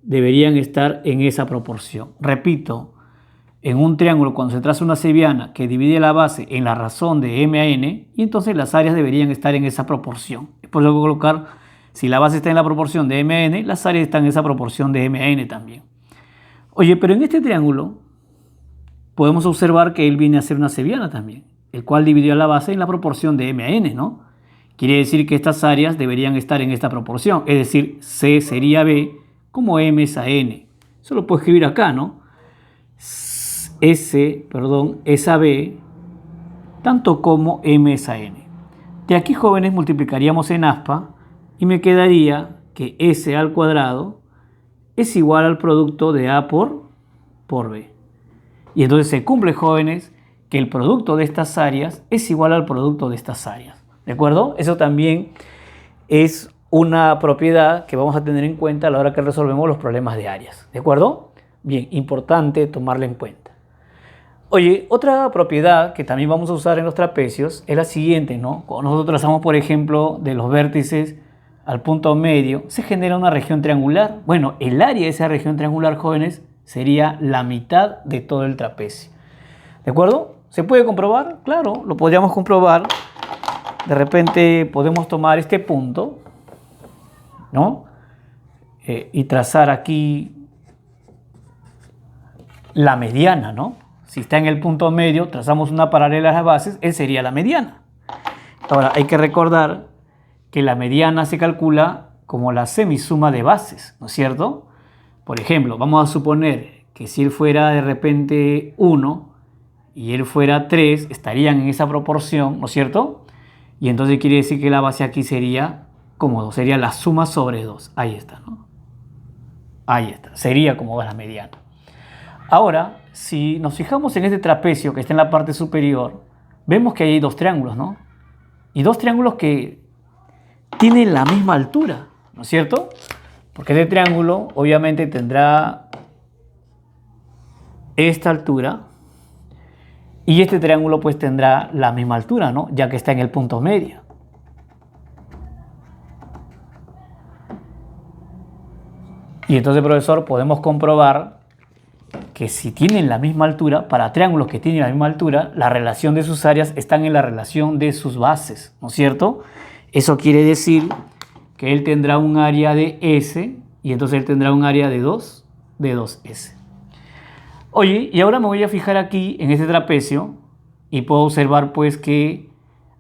Deberían estar en esa proporción. Repito, en un triángulo cuando se traza una cebiana que divide la base en la razón de M a N, y entonces las áreas deberían estar en esa proporción. Es por eso que colocar, si la base está en la proporción de M a N, las áreas están en esa proporción de M a N también. Oye, pero en este triángulo podemos observar que él viene a ser una cebiana también, el cual dividió la base en la proporción de M a N, ¿no? Quiere decir que estas áreas deberían estar en esta proporción, es decir, C sería B como M es a N. Eso lo puedo escribir acá, ¿no? S, es a B, tanto como M es a N. De aquí, jóvenes, multiplicaríamos en aspa y me quedaría que S al cuadrado es igual al producto de A por B. Y entonces se cumple, jóvenes, que el producto de estas áreas es igual al producto de estas áreas. ¿De acuerdo? Eso también es una propiedad que vamos a tener en cuenta a la hora que resolvemos los problemas de áreas. ¿De acuerdo? Bien, importante tomarla en cuenta. Oye, otra propiedad que también vamos a usar en los trapecios es la siguiente, ¿no? Cuando nosotros trazamos, por ejemplo, de los vértices al punto medio, se genera una región triangular. Bueno, el área de esa región triangular, jóvenes, sería la mitad de todo el trapecio. ¿De acuerdo? ¿Se puede comprobar? Claro, lo podríamos comprobar. De repente podemos tomar este punto, ¿no? Y trazar aquí la mediana, ¿no? Si está en el punto medio, trazamos una paralela a las bases, él sería la mediana. Ahora, hay que recordar que la mediana se calcula como la semisuma de bases, ¿no es cierto? Por ejemplo, vamos a suponer que si él fuera de repente 1 y él fuera 3, estarían en esa proporción, ¿no es cierto? Y entonces quiere decir que la base aquí sería como 2, sería la suma sobre 2. Ahí está, ¿no? Ahí está, sería como 2 la mediana. Ahora, si nos fijamos en este trapecio que está en la parte superior, vemos que hay dos triángulos, ¿no? Y dos triángulos que tienen la misma altura, ¿no es cierto? Porque este triángulo obviamente tendrá esta altura y este triángulo pues tendrá la misma altura, ¿no? Ya que está en el punto medio. Y entonces, profesor, podemos comprobar que si tienen la misma altura, para triángulos que tienen la misma altura, la relación de sus áreas están en la relación de sus bases, ¿no es cierto? Eso quiere decir que él tendrá un área de S y entonces él tendrá un área de 2S. Oye, y ahora me voy a fijar aquí en este trapecio y puedo observar pues que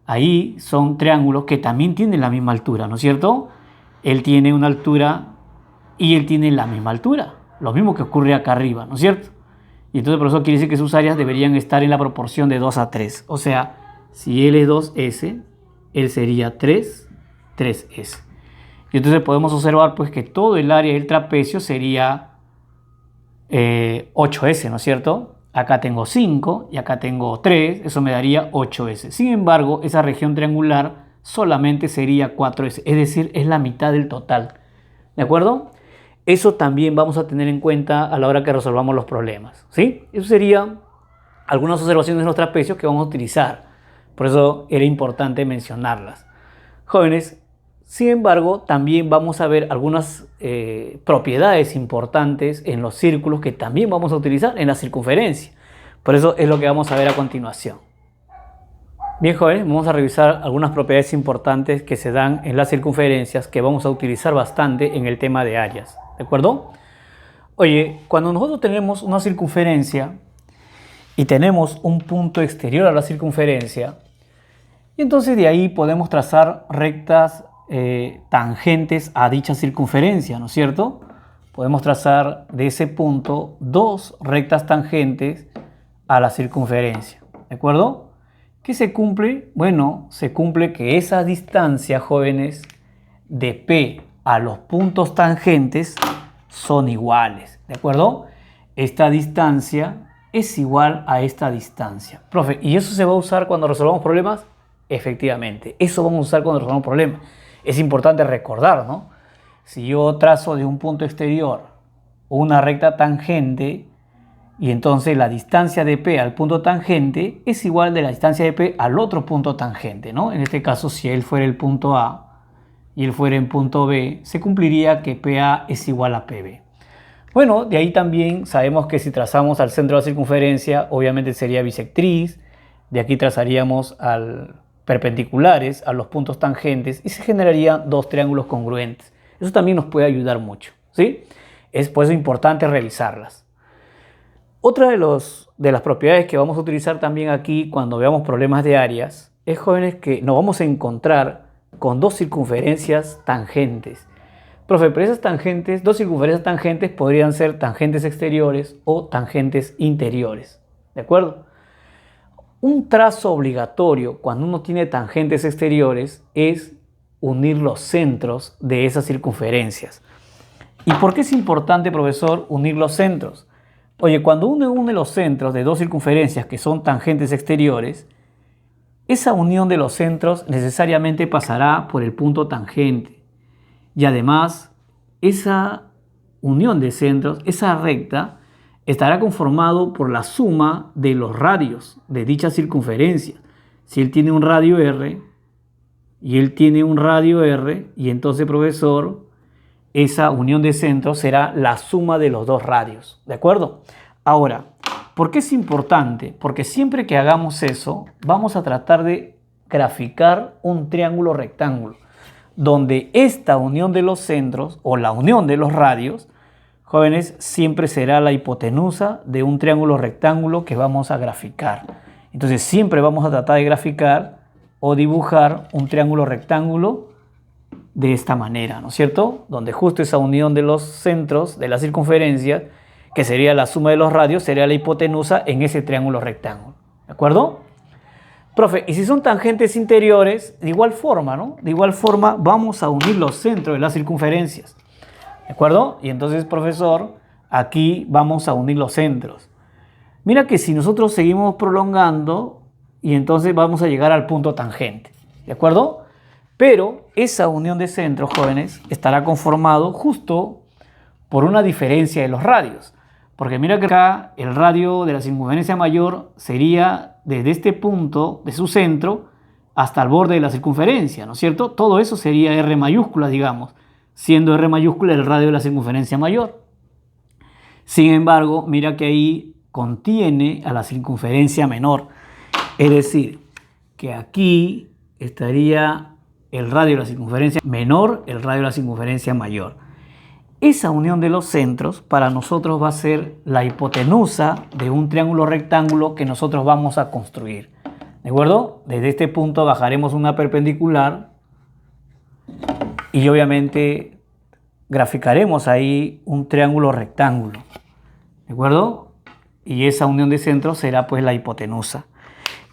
ahí son triángulos que también tienen la misma altura, ¿no es cierto? Él tiene una altura y él tiene la misma altura. Lo mismo que ocurre acá arriba, ¿no es cierto? Y entonces por eso quiere decir que sus áreas deberían estar en la proporción de 2 a 3. O sea, si él es 2S, él sería 3S. Y entonces podemos observar pues que todo el área del trapecio sería 8S, ¿no es cierto? Acá tengo 5 y acá tengo 3, eso me daría 8S. Sin embargo, esa región triangular solamente sería 4S, es decir, es la mitad del total. ¿De acuerdo? Eso también vamos a tener en cuenta a la hora que resolvamos los problemas, ¿sí? Eso serían algunas observaciones de los trapecios que vamos a utilizar. Por eso era importante mencionarlas. Jóvenes, sin embargo, también vamos a ver algunas propiedades importantes en los círculos que también vamos a utilizar en la circunferencia. Por eso es lo que vamos a ver a continuación. Bien, jóvenes, vamos a revisar algunas propiedades importantes que se dan en las circunferencias que vamos a utilizar bastante en el tema de áreas. ¿De acuerdo? Oye, cuando nosotros tenemos una circunferencia y tenemos un punto exterior a la circunferencia, y entonces de ahí podemos trazar rectas tangentes a dicha circunferencia, ¿no es cierto? Podemos trazar de ese punto dos rectas tangentes a la circunferencia, ¿de acuerdo? ¿Qué se cumple? Bueno, se cumple que esa distancia, jóvenes, de P a los puntos tangentes son iguales, ¿de acuerdo? Esta distancia es igual a esta distancia. Profe, ¿y eso se va a usar cuando resolvamos problemas? Efectivamente, eso vamos a usar cuando resolvamos problemas. Es importante recordar, ¿no? Si yo trazo de un punto exterior una recta tangente, y entonces la distancia de P al punto tangente es igual de la distancia de P al otro punto tangente, ¿no? En este caso, si él fuera el punto A y él fuera en punto B, se cumpliría que PA es igual a PB. Bueno, de ahí también sabemos que si trazamos al centro de la circunferencia, obviamente sería bisectriz. De aquí trazaríamos al perpendiculares a los puntos tangentes y se generarían dos triángulos congruentes. Eso también nos puede ayudar mucho, ¿sí? Es por eso importante revisarlas. Otra de las propiedades que vamos a utilizar también aquí cuando veamos problemas de áreas es, jóvenes, que nos vamos a encontrar con dos circunferencias tangentes. Profe, pero esas tangentes, dos circunferencias tangentes podrían ser tangentes exteriores o tangentes interiores, ¿de acuerdo? Un trazo obligatorio cuando uno tiene tangentes exteriores es unir los centros de esas circunferencias. ¿Y por qué es importante, profesor, unir los centros? Oye, cuando uno une los centros de dos circunferencias que son tangentes exteriores, esa unión de los centros necesariamente pasará por el punto tangente. Y además, esa unión de centros, esa recta, estará conformado por la suma de los radios de dicha circunferencia. Si él tiene un radio R y él tiene un radio R, y entonces, profesor, esa unión de centros será la suma de los dos radios. ¿De acuerdo? Ahora, ¿por qué es importante? Porque siempre que hagamos eso, vamos a tratar de graficar un triángulo rectángulo, donde esta unión de los centros o la unión de los radios, jóvenes, siempre será la hipotenusa de un triángulo rectángulo que vamos a graficar. Entonces siempre vamos a tratar de graficar o dibujar un triángulo rectángulo de esta manera, ¿no es cierto? Donde justo esa unión de los centros de la circunferencia, que sería la suma de los radios, sería la hipotenusa en ese triángulo rectángulo. ¿De acuerdo? Profe, y si son tangentes interiores, de igual forma, ¿no? De igual forma vamos a unir los centros de las circunferencias. ¿De acuerdo? Y entonces, profesor, aquí vamos a unir los centros. Mira que si nosotros seguimos prolongando, y entonces vamos a llegar al punto tangente. ¿De acuerdo? Pero esa unión de centros, jóvenes, estará conformado justo por una diferencia de los radios. Porque mira que acá el radio de la circunferencia mayor sería desde este punto de su centro hasta el borde de la circunferencia, ¿no es cierto? Todo eso sería R mayúscula, digamos, siendo R mayúscula el radio de la circunferencia mayor. Sin embargo, mira que ahí contiene a la circunferencia menor. Es decir, que aquí estaría el radio de la circunferencia menor, el radio de la circunferencia mayor. Esa unión de los centros para nosotros va a ser la hipotenusa de un triángulo rectángulo que nosotros vamos a construir. ¿De acuerdo? Desde este punto bajaremos una perpendicular y obviamente graficaremos ahí un triángulo rectángulo. ¿De acuerdo? Y esa unión de centros será pues la hipotenusa.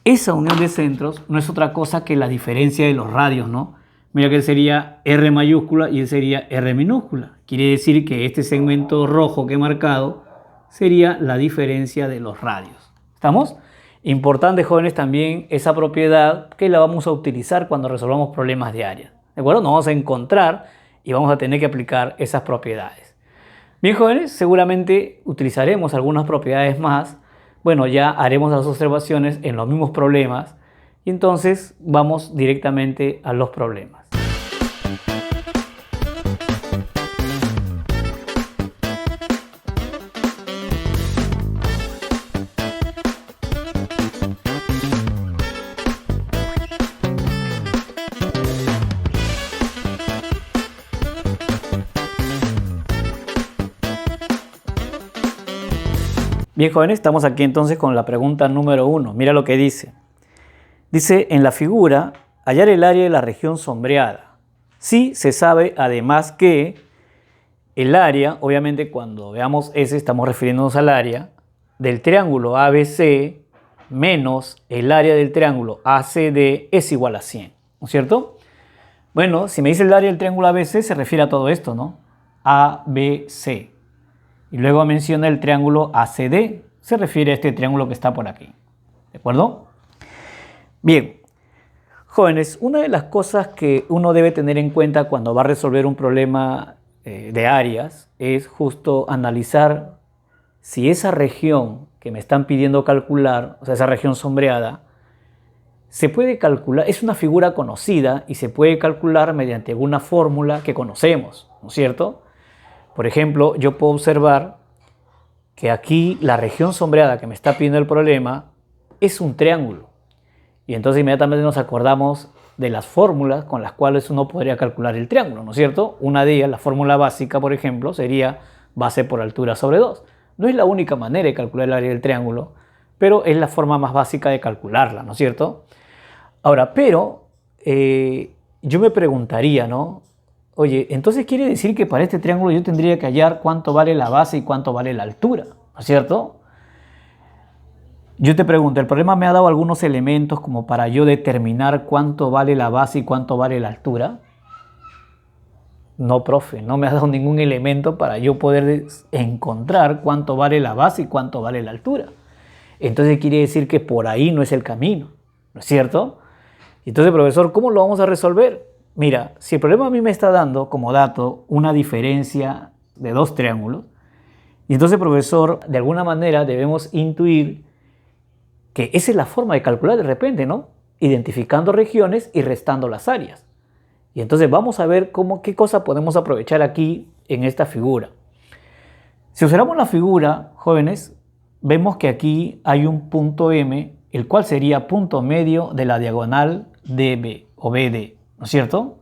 Esa unión de centros no es otra cosa que la diferencia de los radios, ¿no? Mira que sería R mayúscula y sería R minúscula. Quiere decir que este segmento rojo que he marcado sería la diferencia de los radios. ¿Estamos? Importante, jóvenes, también esa propiedad que la vamos a utilizar cuando resolvamos problemas de área. ¿De acuerdo? Nos vamos a encontrar y vamos a tener que aplicar esas propiedades. Bien, jóvenes, seguramente utilizaremos algunas propiedades más. Bueno, ya haremos las observaciones en los mismos problemas y entonces vamos directamente a los problemas. Bien, jóvenes, estamos aquí entonces con la pregunta número 1. Mira lo que dice. Dice, en la figura, hallar el área de la región sombreada. Sí se sabe además que el área, obviamente cuando veamos S estamos refiriéndonos al área del triángulo ABC menos el área del triángulo ACD es igual a 100, ¿no es cierto? Bueno, si me dice el área del triángulo ABC se refiere a todo esto, ¿no? ABC. Y luego menciona el triángulo ACD, se refiere a este triángulo que está por aquí. ¿De acuerdo? Bien, jóvenes, una de las cosas que uno debe tener en cuenta cuando va a resolver un problema de áreas es justo analizar si esa región que me están pidiendo calcular, o sea, esa región sombreada, se puede calcular, es una figura conocida y se puede calcular mediante alguna fórmula que conocemos, ¿no es cierto? Por ejemplo, yo puedo observar que aquí la región sombreada que me está pidiendo el problema es un triángulo. Y entonces inmediatamente nos acordamos de las fórmulas con las cuales uno podría calcular el triángulo, ¿no es cierto? Una de ellas, la fórmula básica, por ejemplo, sería base por altura sobre 2. No es la única manera de calcular el área del triángulo, pero es la forma más básica de calcularla, ¿no es cierto? Ahora, pero yo me preguntaría, ¿no? Oye, entonces quiere decir que para este triángulo yo tendría que hallar cuánto vale la base y cuánto vale la altura, ¿no es cierto? Yo te pregunto, ¿el problema me ha dado algunos elementos como para yo determinar cuánto vale la base y cuánto vale la altura? No, profe, no me ha dado ningún elemento para yo poder encontrar cuánto vale la base y cuánto vale la altura. Entonces quiere decir que por ahí no es el camino, ¿no es cierto? Entonces, profesor, ¿cómo lo vamos a resolver? Mira, si el problema a mí me está dando como dato una diferencia de dos triángulos, y entonces, profesor, de alguna manera debemos intuir que esa es la forma de calcular de repente, ¿no? Identificando regiones y restando las áreas. Y entonces vamos a ver qué cosa podemos aprovechar aquí en esta figura. Si observamos la figura, jóvenes, vemos que aquí hay un punto M, el cual sería punto medio de la diagonal DB o BD, ¿no es cierto?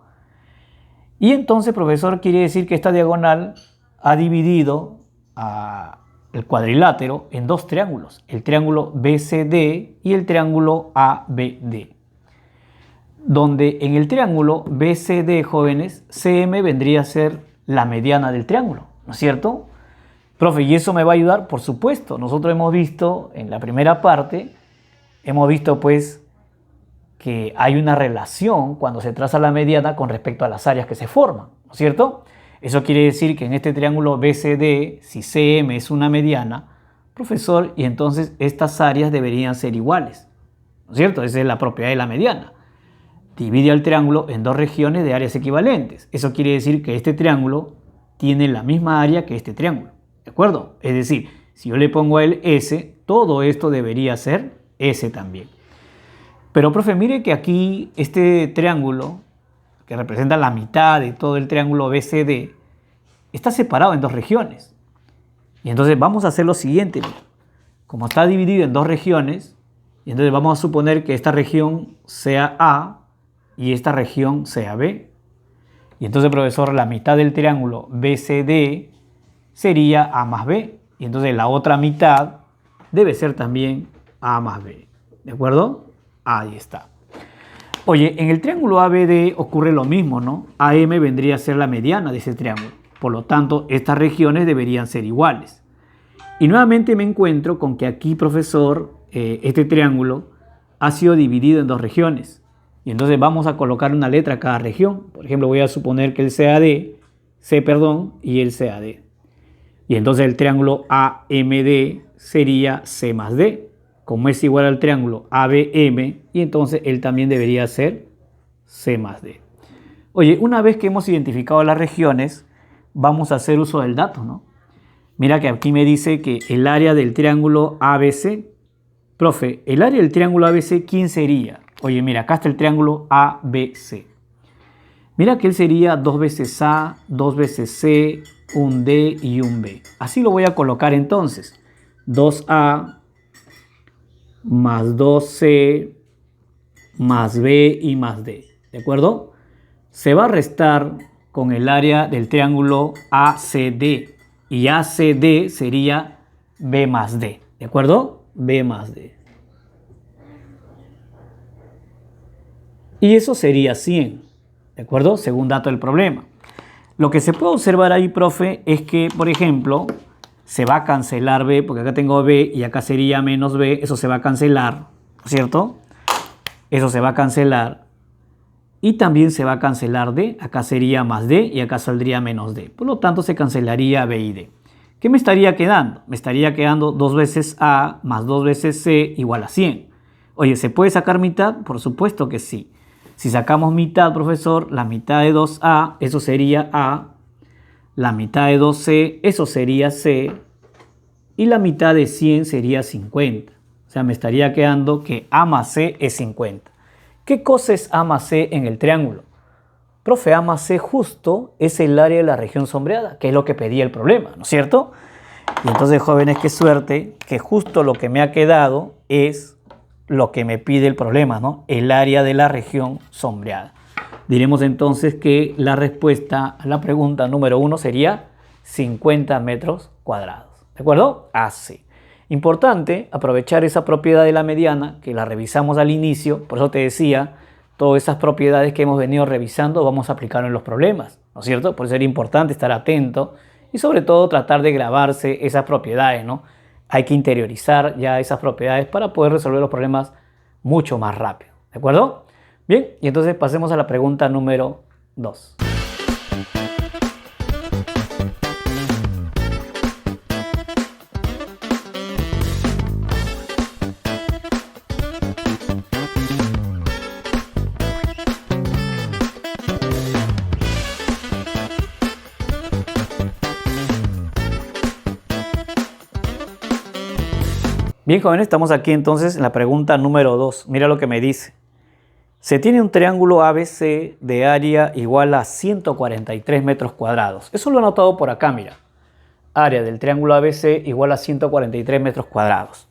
Y entonces, profesor, quiere decir que esta diagonal ha dividido el cuadrilátero en dos triángulos, el triángulo BCD y el triángulo ABD. Donde en el triángulo BCD, jóvenes, CM vendría a ser la mediana del triángulo, ¿no es cierto? Profe, ¿y eso me va a ayudar? Por supuesto, nosotros hemos visto en la primera parte, pues que hay una relación cuando se traza la mediana con respecto a las áreas que se forman, ¿no es cierto? Eso quiere decir que en este triángulo BCD, si CM es una mediana, profesor, y entonces estas áreas deberían ser iguales, ¿no es cierto? Esa es la propiedad de la mediana. Divide al triángulo en dos regiones de áreas equivalentes. Eso quiere decir que este triángulo tiene la misma área que este triángulo, ¿de acuerdo? Es decir, si yo le pongo a él S, todo esto debería ser S también. Pero, profe, mire que aquí este triángulo, que representa la mitad de todo el triángulo BCD, está separado en dos regiones. Y entonces vamos a hacer lo siguiente. Como está dividido en dos regiones, y entonces vamos a suponer que esta región sea A y esta región sea B. Y entonces, profesor, la mitad del triángulo BCD sería A más B. Y entonces la otra mitad debe ser también A más B. ¿De acuerdo? Ahí está. Oye, en el triángulo ABD ocurre lo mismo, ¿no? AM vendría a ser la mediana de ese triángulo. Por lo tanto, estas regiones deberían ser iguales. Y nuevamente me encuentro con que aquí, profesor, este triángulo ha sido dividido en dos regiones. Y entonces vamos a colocar una letra a cada región. Por ejemplo, voy a suponer que el sea D, y el sea D. Y entonces el triángulo AMD sería C más D. Como es igual al triángulo ABM, y entonces él también debería ser C más D. Oye, una vez que hemos identificado las regiones, vamos a hacer uso del dato, ¿no? Mira que aquí me dice que el área del triángulo ABC, profe, el área del triángulo ABC, ¿quién sería? Oye, mira, acá está el triángulo ABC. Mira que él sería 2 veces A, 2 veces C, un D y un B. Así lo voy a colocar entonces. 2A más 2C más B y más D, ¿de acuerdo? Se va a restar con el área del triángulo ACD y ACD sería B más D, ¿de acuerdo? B más D. Y eso sería 100, ¿de acuerdo? Según dato del problema. Lo que se puede observar ahí, profe, es que, por ejemplo, se va a cancelar B, porque acá tengo B y acá sería menos B, eso se va a cancelar, ¿no es cierto? Eso se va a cancelar. Y también se va a cancelar D, acá sería más D y acá saldría menos D. Por lo tanto, se cancelaría B y D. ¿Qué me estaría quedando? Me estaría quedando 2 veces A más 2 veces C igual a 100. Oye, ¿se puede sacar mitad? Por supuesto que sí. Si sacamos mitad, profesor, la mitad de 2A, eso sería A. La mitad de 2C, eso sería C. Y la mitad de 100 sería 50. O sea, me estaría quedando que A más C es 50. ¿Qué cosa es A más C en el triángulo? Profe, A más C justo es el área de la región sombreada, que es lo que pedía el problema, ¿no es cierto? Y entonces, jóvenes, qué suerte que justo lo que me ha quedado es lo que me pide el problema, ¿no? El área de la región sombreada. Diremos entonces que la respuesta a la pregunta número 1 sería 50 metros cuadrados. ¿De acuerdo? Así. Importante aprovechar esa propiedad de la mediana que la revisamos al inicio. Por eso te decía, todas esas propiedades que hemos venido revisando vamos a aplicarlo en los problemas, ¿no es cierto? Por eso era importante estar atento y sobre todo tratar de grabarse esas propiedades, ¿no? hay que interiorizar ya esas propiedades para poder resolver los problemas mucho más rápido. ¿De acuerdo? Bien, y entonces pasemos a la pregunta número 2. Bien, jóvenes, estamos aquí entonces en la pregunta número 2. Mira lo que me dice. Se tiene un triángulo ABC de área igual a 143 metros cuadrados. Eso lo he anotado por acá, mira. Área del triángulo ABC igual a 143 metros cuadrados.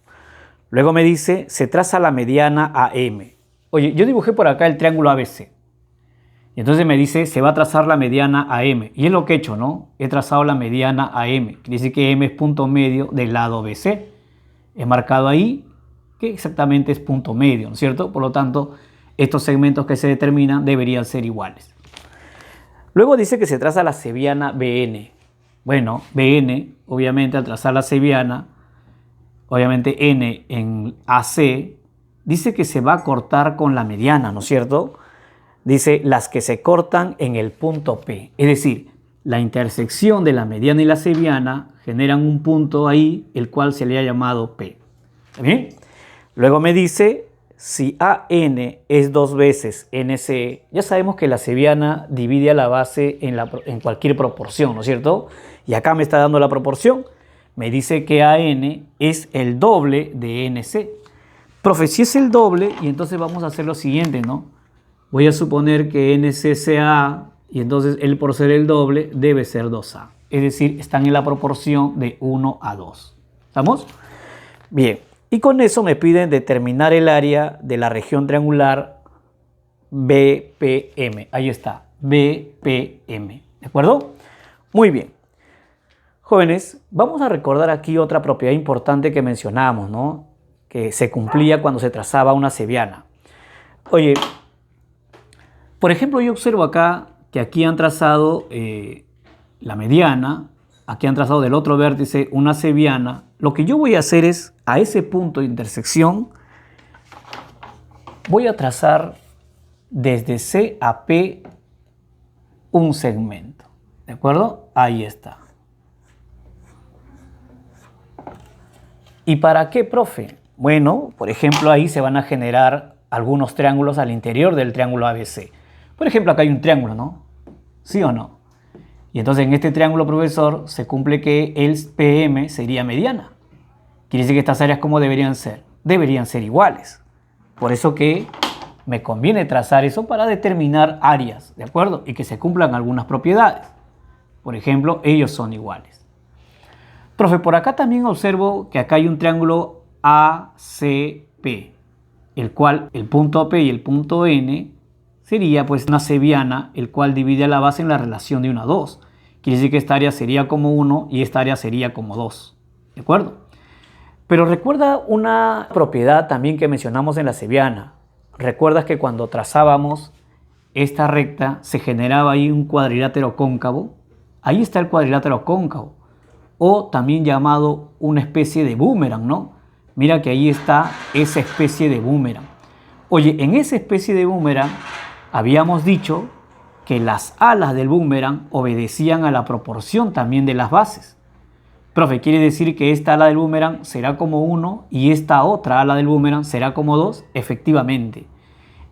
Luego me dice, se traza la mediana AM. Oye, yo dibujé por acá el triángulo ABC. Y entonces me dice, se va a trazar la mediana AM. Y es lo que he hecho, ¿no? He trazado la mediana AM. Quiere decir que M es punto medio del lado BC. He marcado ahí que exactamente es punto medio, ¿no es cierto? Por lo tanto, estos segmentos que se determinan deberían ser iguales. Luego dice que se traza la cebiana BN. Bueno, BN, obviamente al trazar la cebiana, obviamente N en AC, dice que se va a cortar con la mediana, ¿no es cierto? Dice las que se cortan en el punto P. Es decir, la intersección de la mediana y la cebiana generan un punto ahí, el cual se le ha llamado P. ¿Está bien? Luego me dice, si AN es 2 veces NC, ya sabemos que la cebiana divide a la base en cualquier proporción, ¿no es cierto? Y acá me está dando la proporción. Me dice que AN es el doble de NC. Profe, si es el doble, y entonces vamos a hacer lo siguiente, ¿no? Voy a suponer que NC sea A, y entonces él por ser el doble debe ser 2A. Es decir, están en la proporción de 1 a 2. ¿Estamos? Bien. Y con eso me piden determinar el área de la región triangular BPM. Ahí está, BPM. ¿De acuerdo? Muy bien. Jóvenes, vamos a recordar aquí otra propiedad importante que mencionamos, ¿no? Que se cumplía cuando se trazaba una cebiana. Oye, por ejemplo, yo observo acá que aquí han trazado la mediana, aquí han trazado del otro vértice una cebiana. Lo que yo voy a hacer es, a ese punto de intersección, voy a trazar desde C a P un segmento. ¿De acuerdo? Ahí está. ¿Y para qué, profe? Bueno, por ejemplo, ahí se van a generar algunos triángulos al interior del triángulo ABC. Por ejemplo, acá hay un triángulo, ¿no? ¿Sí o no? Y entonces en este triángulo, profesor, se cumple que el PM sería mediana. Quiere decir que estas áreas, ¿cómo deberían ser? Deberían ser iguales. Por eso que me conviene trazar eso para determinar áreas, ¿de acuerdo? Y que se cumplan algunas propiedades. Por ejemplo, ellos son iguales. Profe, por acá también observo que acá hay un triángulo ACP, el cual el punto P y el punto N sería pues una cebiana, el cual divide a la base en la relación de 1 a 2. Quiere decir que esta área sería como 1 y esta área sería como 2. ¿De acuerdo? Pero recuerda una propiedad también que mencionamos en la cebiana. Recuerdas que cuando trazábamos esta recta se generaba ahí un cuadrilátero cóncavo. Ahí está el cuadrilátero cóncavo. O también llamado una especie de boomerang, ¿no? Mira que ahí está esa especie de boomerang. Oye, en esa especie de boomerang habíamos dicho que las alas del boomerang obedecían a la proporción también de las bases. Profe, ¿quiere decir que esta ala del boomerang será como 1 y esta otra ala del boomerang será como 2? Efectivamente,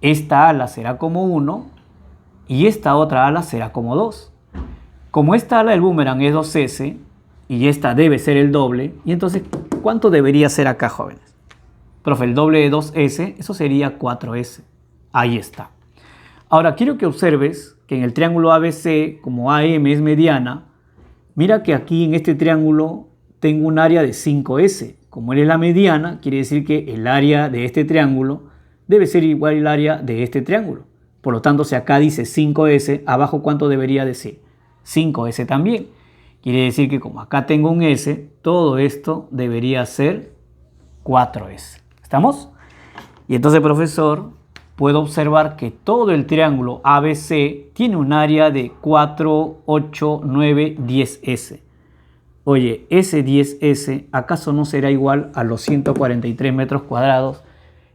esta ala será como 1 y esta otra ala será como 2. Como esta ala del boomerang es 2S y esta debe ser el doble, y entonces, ¿cuánto debería ser acá, jóvenes? Profe, el doble de 2S, eso sería 4S. Ahí está. Ahora, quiero que observes que en el triángulo ABC, como AM es mediana, mira que aquí en este triángulo tengo un área de 5S. Como él es la mediana, quiere decir que el área de este triángulo debe ser igual al área de este triángulo. Por lo tanto, si acá dice 5S, abajo ¿cuánto debería decir? 5S también. Quiere decir que como acá tengo un S, todo esto debería ser 4S. ¿Estamos? Y entonces, profesor, puedo observar que todo el triángulo ABC tiene un área de 4, 8, 9, 10S. Oye, ese 10S, ¿acaso no será igual a los 143 metros cuadrados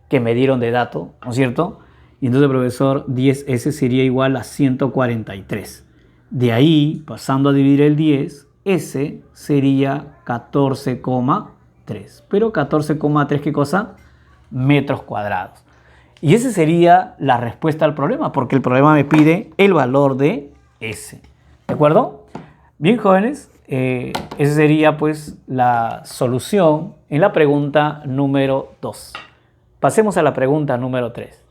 que me dieron de dato, ¿no es cierto? Y entonces, profesor, 10S sería igual a 143. De ahí, pasando a dividir el 10, S sería 14,3. Pero 14,3, ¿qué cosa? Metros cuadrados. Y esa sería la respuesta al problema, porque el problema me pide el valor de S. ¿De acuerdo? Bien, jóvenes, esa sería pues la solución en la pregunta número 2. Pasemos a la pregunta número 3.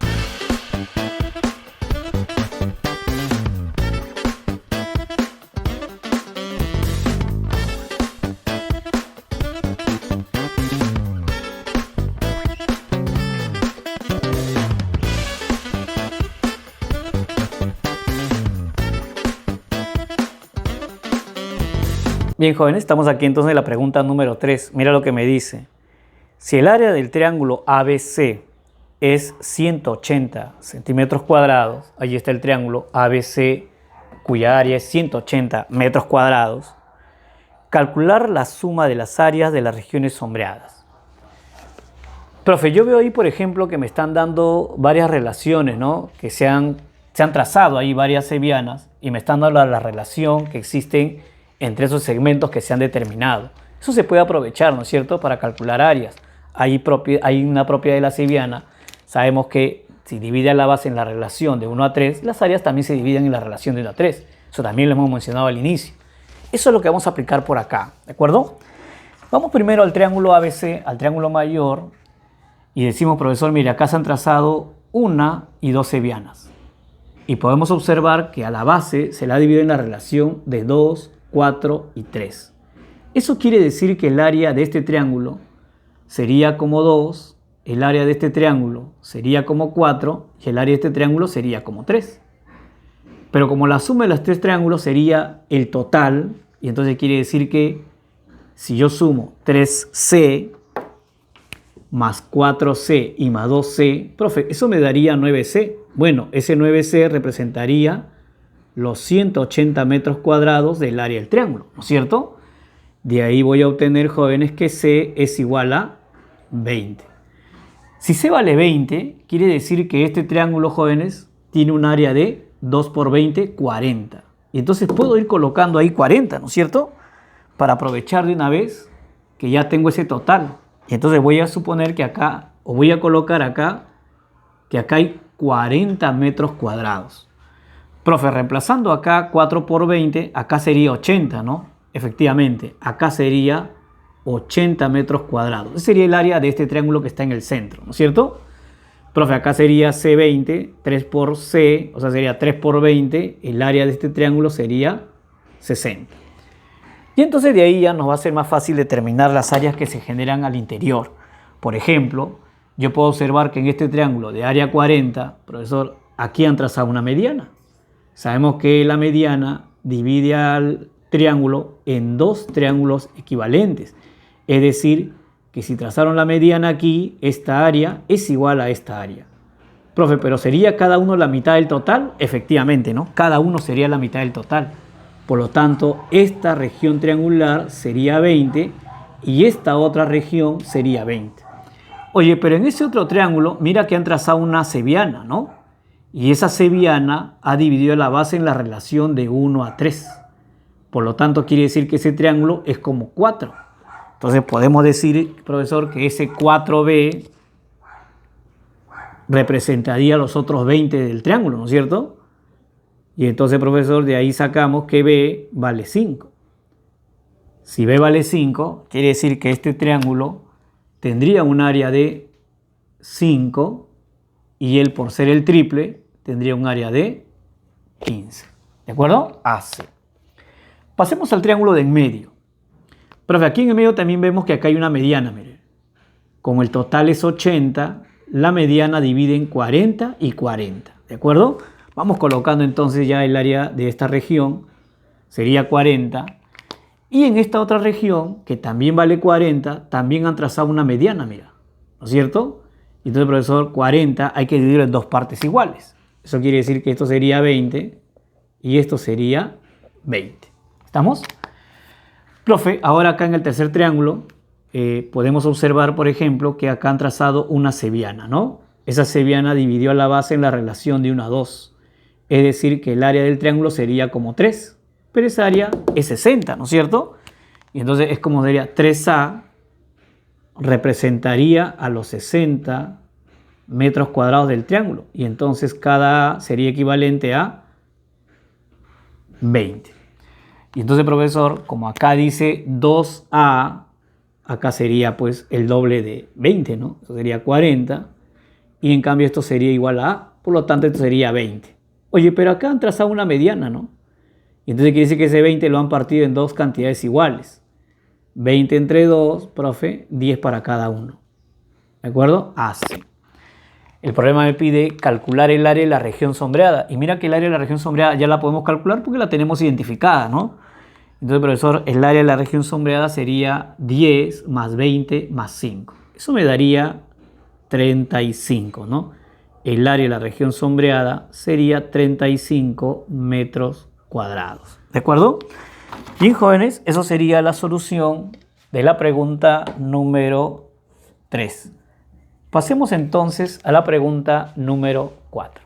Bien, jóvenes, estamos aquí entonces en la pregunta número 3. Mira lo que me dice. Si el área del triángulo ABC es 180 centímetros cuadrados, allí está el triángulo ABC, cuya área es 180 metros cuadrados, calcular la suma de las áreas de las regiones sombreadas. Profe, yo veo ahí, por ejemplo, que me están dando varias relaciones, ¿no? Que se han trazado ahí varias sevianas y me están dando la relación que existen entre esos segmentos que se han determinado. Eso se puede aprovechar, ¿no es cierto?, para calcular áreas. Hay una propiedad de la seviana. Sabemos que si divide a la base en la relación de 1 a 3, las áreas también se dividen en la relación de 1 a 3. Eso también lo hemos mencionado al inicio. Eso es lo que vamos a aplicar por acá, ¿de acuerdo? Vamos primero al triángulo ABC, al triángulo mayor, y decimos, profesor, mire, acá se han trazado 1 y 2 sevianas. Y podemos observar que a la base se la ha dividido en la relación de 2, 4 y 3. Eso quiere decir que el área de este triángulo sería como 2, el área de este triángulo sería como 4 y el área de este triángulo sería como 3. Pero como la suma de los tres triángulos sería el total, y entonces quiere decir que si yo sumo 3C más 4C y más 2C, profe, eso me daría 9C. Bueno, ese 9C representaría los 180 metros cuadrados del área del triángulo, ¿no es cierto? De ahí voy a obtener, jóvenes, que C es igual a 20. Si C vale 20, quiere decir que este triángulo, jóvenes, tiene un área de 2 por 20, 40. Y entonces puedo ir colocando ahí 40, ¿no es cierto? Para aprovechar de una vez que ya tengo ese total. Y entonces voy a suponer que acá, o voy a colocar acá, que acá hay 40 metros cuadrados. Profe, reemplazando acá 4 por 20, acá sería 80, ¿no? Efectivamente, acá sería 80 metros cuadrados. Ese sería el área de este triángulo que está en el centro, ¿no es cierto? Profe, acá sería C20, 3 por C, o sea, sería 3 por 20. El área de este triángulo sería 60. Y entonces de ahí ya nos va a ser más fácil determinar las áreas que se generan al interior. Por ejemplo, yo puedo observar que en este triángulo de área 40, profesor, aquí han trazado una mediana. Sabemos que la mediana divide al triángulo en dos triángulos equivalentes. Es decir, que si trazaron la mediana aquí, esta área es igual a esta área. Profe, ¿pero sería cada uno la mitad del total? Efectivamente, ¿no? Cada uno sería la mitad del total. Por lo tanto, esta región triangular sería 20 y esta otra región sería 20. Oye, pero en ese otro triángulo, mira que han trazado una seviana, ¿no? Y esa seviana ha dividido la base en la relación de 1 a 3. Por lo tanto, quiere decir que ese triángulo es como 4. Entonces podemos decir, profesor, que ese 4B representaría los otros 20 del triángulo, ¿no es cierto? Y entonces, profesor, de ahí sacamos que B vale 5. Si B vale 5, quiere decir que este triángulo tendría un área de 5 y él, por ser el triple, tendría un área de 15. ¿De acuerdo? AC. Pasemos al triángulo de en medio. Profe, aquí en el medio también vemos que acá hay una mediana, miren. Como el total es 80, la mediana divide en 40 y 40. ¿De acuerdo? Vamos colocando entonces ya el área de esta región. Sería 40. Y en esta otra región, que también vale 40, también han trazado una mediana, mira. ¿No es cierto? Entonces, profesor, 40 hay que dividirlo en dos partes iguales. Eso quiere decir que esto sería 20 y esto sería 20. ¿Estamos? Profe, ahora acá en el tercer triángulo podemos observar, por ejemplo, que acá han trazado una cebiana, ¿no? Esa cebiana dividió a la base en la relación de 1 a 2. Es decir, que el área del triángulo sería como 3, pero esa área es 60, ¿no es cierto? Y entonces es como sería 3A representaría a los 60 metros cuadrados del triángulo. Y entonces cada A sería equivalente a 20. Y entonces, profesor, como acá dice 2A, acá sería pues el doble de 20, ¿no? Eso sería 40. Y en cambio esto sería igual a A, por lo tanto esto sería 20. Oye, pero acá han trazado una mediana, ¿no? Y entonces quiere decir que ese 20 lo han partido en dos cantidades iguales. 20 entre 2, profe, 10 para cada uno. ¿De acuerdo? Así. El problema me pide calcular el área de la región sombreada. Y mira que el área de la región sombreada ya la podemos calcular porque la tenemos identificada, ¿no? Entonces, profesor, el área de la región sombreada sería 10 más 20 más 5. Eso me daría 35, ¿no? El área de la región sombreada sería 35 metros cuadrados. ¿De acuerdo? Bien, jóvenes, eso sería la solución de la pregunta número 3. Pasemos entonces a la pregunta número 4.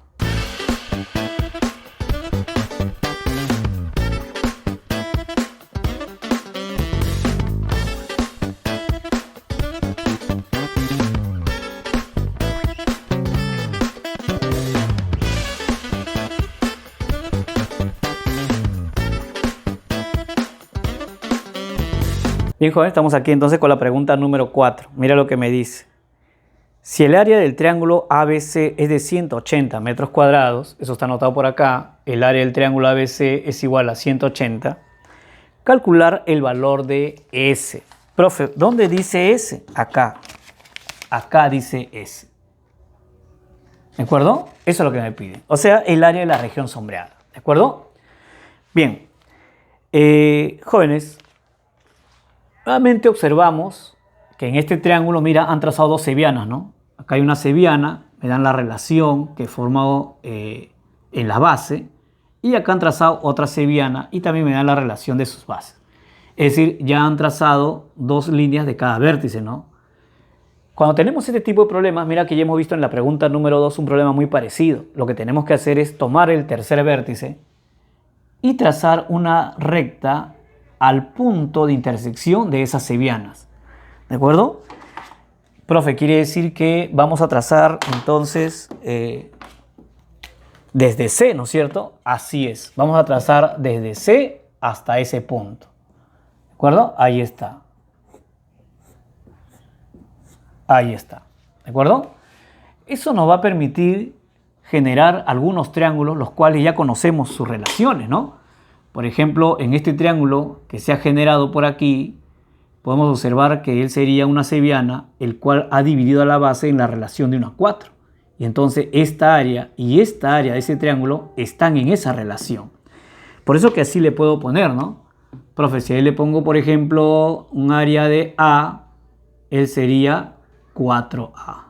Bien, jóvenes, estamos aquí entonces con la pregunta número 4. Mira lo que me dice. Si el área del triángulo ABC es de 180 metros cuadrados, eso está anotado por acá, el área del triángulo ABC es igual a 180, calcular el valor de S. Profe, ¿dónde dice S? Acá. Acá dice S. ¿De acuerdo? Eso es lo que me pide. O sea, el área de la región sombreada. ¿De acuerdo? Bien. Jóvenes, nuevamente observamos que en este triángulo, mira, han trazado dos cebianas, ¿no? Acá hay una cebiana, me dan la relación que he formado en la base, y acá han trazado otra cebiana y también me dan la relación de sus bases. Es decir, ya han trazado dos líneas de cada vértice, ¿no? Cuando tenemos este tipo de problemas, mira que ya hemos visto en la pregunta número 2 un problema muy parecido. Lo que tenemos que hacer es tomar el tercer vértice y trazar una recta al punto de intersección de esas cebianas. ¿De acuerdo? Profe, quiere decir que vamos a trazar entonces desde C, ¿no es cierto? Así es. Vamos a trazar desde C hasta ese punto. ¿De acuerdo? Ahí está. Ahí está. ¿De acuerdo? Eso nos va a permitir generar algunos triángulos, los cuales ya conocemos sus relaciones, ¿no? Por ejemplo, en este triángulo que se ha generado por aquí, podemos observar que él sería una cebiana, el cual ha dividido a la base en la relación de 1 a 4. Y entonces esta área y esta área de ese triángulo están en esa relación. Por eso que así le puedo poner, ¿no? Profe, si ahí le pongo, por ejemplo, un área de A, él sería 4A.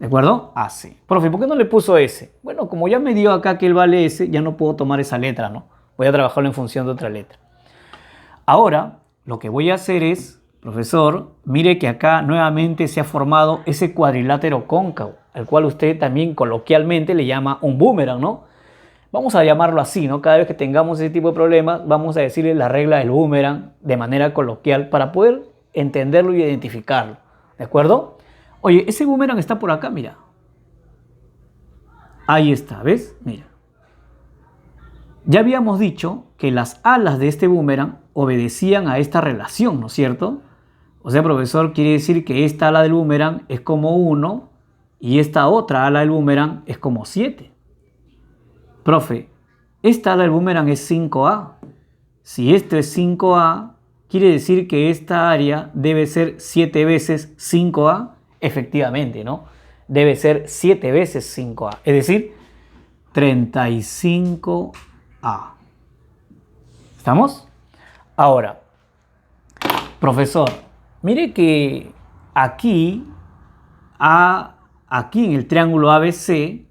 ¿De acuerdo? Así. Profe, ¿por qué no le puso S? Bueno, como ya me dio acá que él vale S, ya no puedo tomar esa letra, ¿no? Voy a trabajarlo en función de otra letra. Ahora, lo que voy a hacer es, profesor, mire que acá nuevamente se ha formado ese cuadrilátero cóncavo, al cual usted también coloquialmente le llama un boomerang, ¿no? Vamos a llamarlo así, ¿no? Cada vez que tengamos ese tipo de problemas, vamos a decirle la regla del boomerang de manera coloquial para poder entenderlo y identificarlo, ¿de acuerdo? Oye, ese boomerang está por acá, mira. Ahí está, ¿ves? Mira. Ya habíamos dicho que las alas de este boomerang obedecían a esta relación, ¿no es cierto? O sea, profesor, quiere decir que esta ala del boomerang es como 1 y esta otra ala del boomerang es como 7. Profe, esta ala del boomerang es 5A. Si esto es 5A, quiere decir que esta área debe ser 7 veces 5A. Efectivamente, ¿no? Debe ser 7 veces 5A, es decir, 35A. ¿Estamos? Ahora, profesor, mire que aquí en el triángulo ABC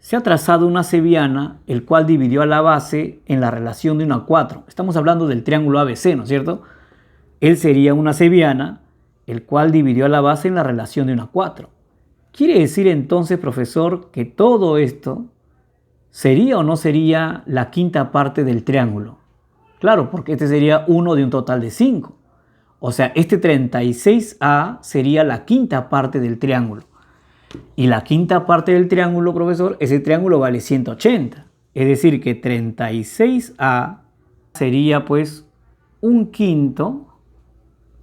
se ha trazado una cebiana, el cual dividió a la base en la relación de 1 a 4. Estamos hablando del triángulo ABC, ¿no es cierto? Él sería una cebiana, el cual dividió a la base en la relación de 1 a 4. ¿Quiere decir entonces, profesor, que todo esto sería o no sería la quinta parte del triángulo? Claro, porque este sería uno de un total de 5. O sea, este 36A sería la quinta parte del triángulo. Y la quinta parte del triángulo, profesor, ese triángulo vale 180. Es decir, que 36A sería pues un quinto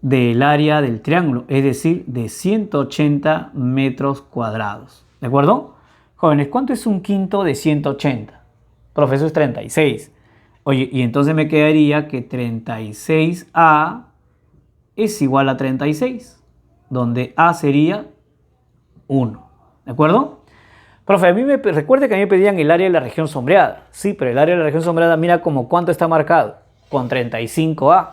del área del triángulo, es decir, de 180 metros cuadrados. ¿De acuerdo? Jóvenes, ¿cuánto es un quinto de 180? Profesor, es 36. Oye, y entonces me quedaría que 36A es igual a 36, donde A sería 1. ¿De acuerdo? Profe, recuerde que a mí me pedían el área de la región sombreada. Sí, pero el área de la región sombreada, mira como cuánto está marcado. Con 35A.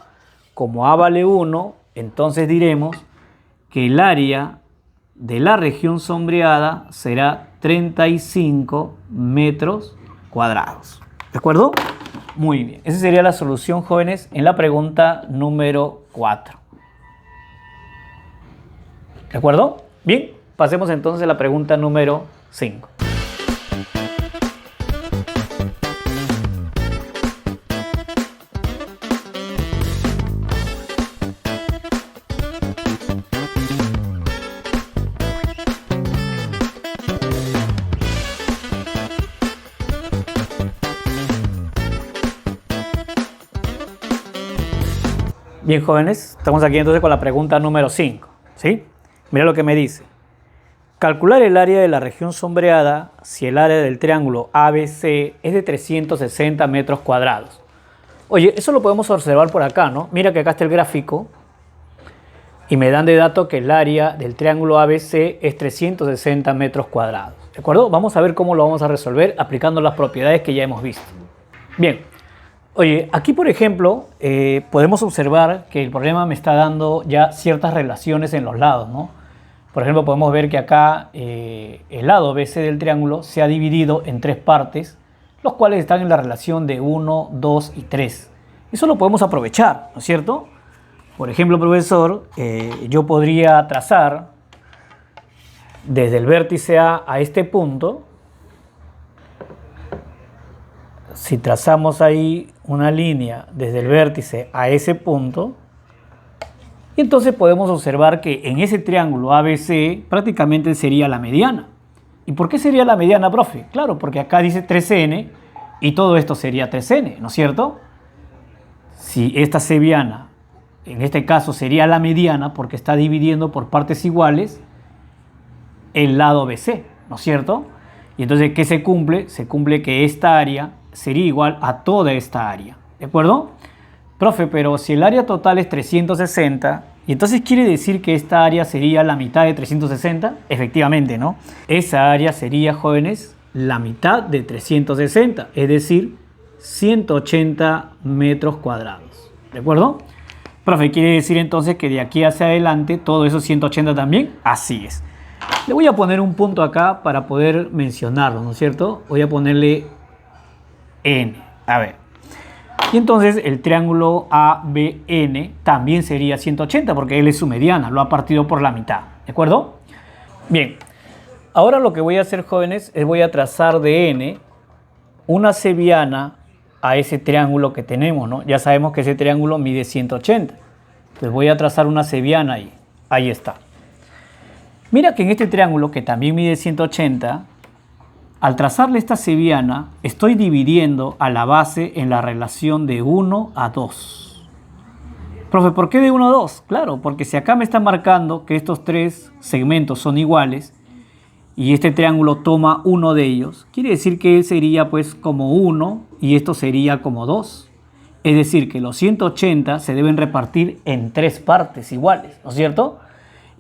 Como A vale 1, entonces diremos que el área de la región sombreada será 35 metros cuadrados. ¿De acuerdo? Muy bien. Esa sería la solución, jóvenes, en la pregunta número 4. ¿De acuerdo? Bien, pasemos entonces a la pregunta número 5. Bien, jóvenes, estamos aquí entonces con la pregunta número 5, ¿sí? Mira lo que me dice. Calcular el área de la región sombreada si el área del triángulo ABC es de 360 metros cuadrados. Oye, eso lo podemos observar por acá, ¿no? Mira que acá está el gráfico y me dan de dato que el área del triángulo ABC es 360 metros cuadrados. ¿De acuerdo? Vamos a ver cómo lo vamos a resolver aplicando las propiedades que ya hemos visto. Bien. Oye, aquí por ejemplo podemos observar que el problema me está dando ya ciertas relaciones en los lados, ¿no? Por ejemplo, podemos ver que acá el lado BC del triángulo se ha dividido en 3 partes, los cuales están en la relación de 1, 2 y 3. Eso lo podemos aprovechar, ¿no es cierto? Por ejemplo, profesor, yo podría trazar desde el vértice A a este punto. Si trazamos ahí una línea desde el vértice a ese punto, y entonces podemos observar que en ese triángulo ABC prácticamente sería la mediana. ¿Y por qué sería la mediana, profe? Claro, porque acá dice 3n y todo esto sería 3n, ¿no es cierto? Si esta cebiana, en este caso sería la mediana porque está dividiendo por partes iguales el lado BC, ¿no es cierto? Y entonces, ¿qué se cumple? Se cumple que esta área sería igual a toda esta área, ¿de acuerdo? Profe, pero si el área total es 360, ¿y entonces quiere decir que esta área sería la mitad de 360? Efectivamente, ¿no? Esa área sería, jóvenes, la mitad de 360, es decir, 180 metros cuadrados, ¿de acuerdo? Profe, ¿quiere decir entonces que de aquí hacia adelante todo eso es 180 también? Así es. Le voy a poner un punto acá para poder mencionarlo, ¿no es cierto? Voy a ponerle N. A ver. Y entonces el triángulo ABN también sería 180 porque él es su mediana, lo ha partido por la mitad. ¿De acuerdo? Bien. Ahora lo que voy a hacer, jóvenes, es voy a trazar de N una cebiana a ese triángulo que tenemos, ¿no? Ya sabemos que ese triángulo mide 180. Entonces voy a trazar una cebiana ahí. Ahí está. Mira que en este triángulo, que también mide 180, al trazarle esta cebiana, estoy dividiendo a la base en la relación de 1 a 2. Profe, ¿por qué de 1 a 2? Claro, porque si acá me está marcando que estos 3 segmentos son iguales y este triángulo toma uno de ellos, quiere decir que él sería pues como 1 y esto sería como 2. Es decir, que los 180 se deben repartir en 3 partes iguales, ¿no es cierto?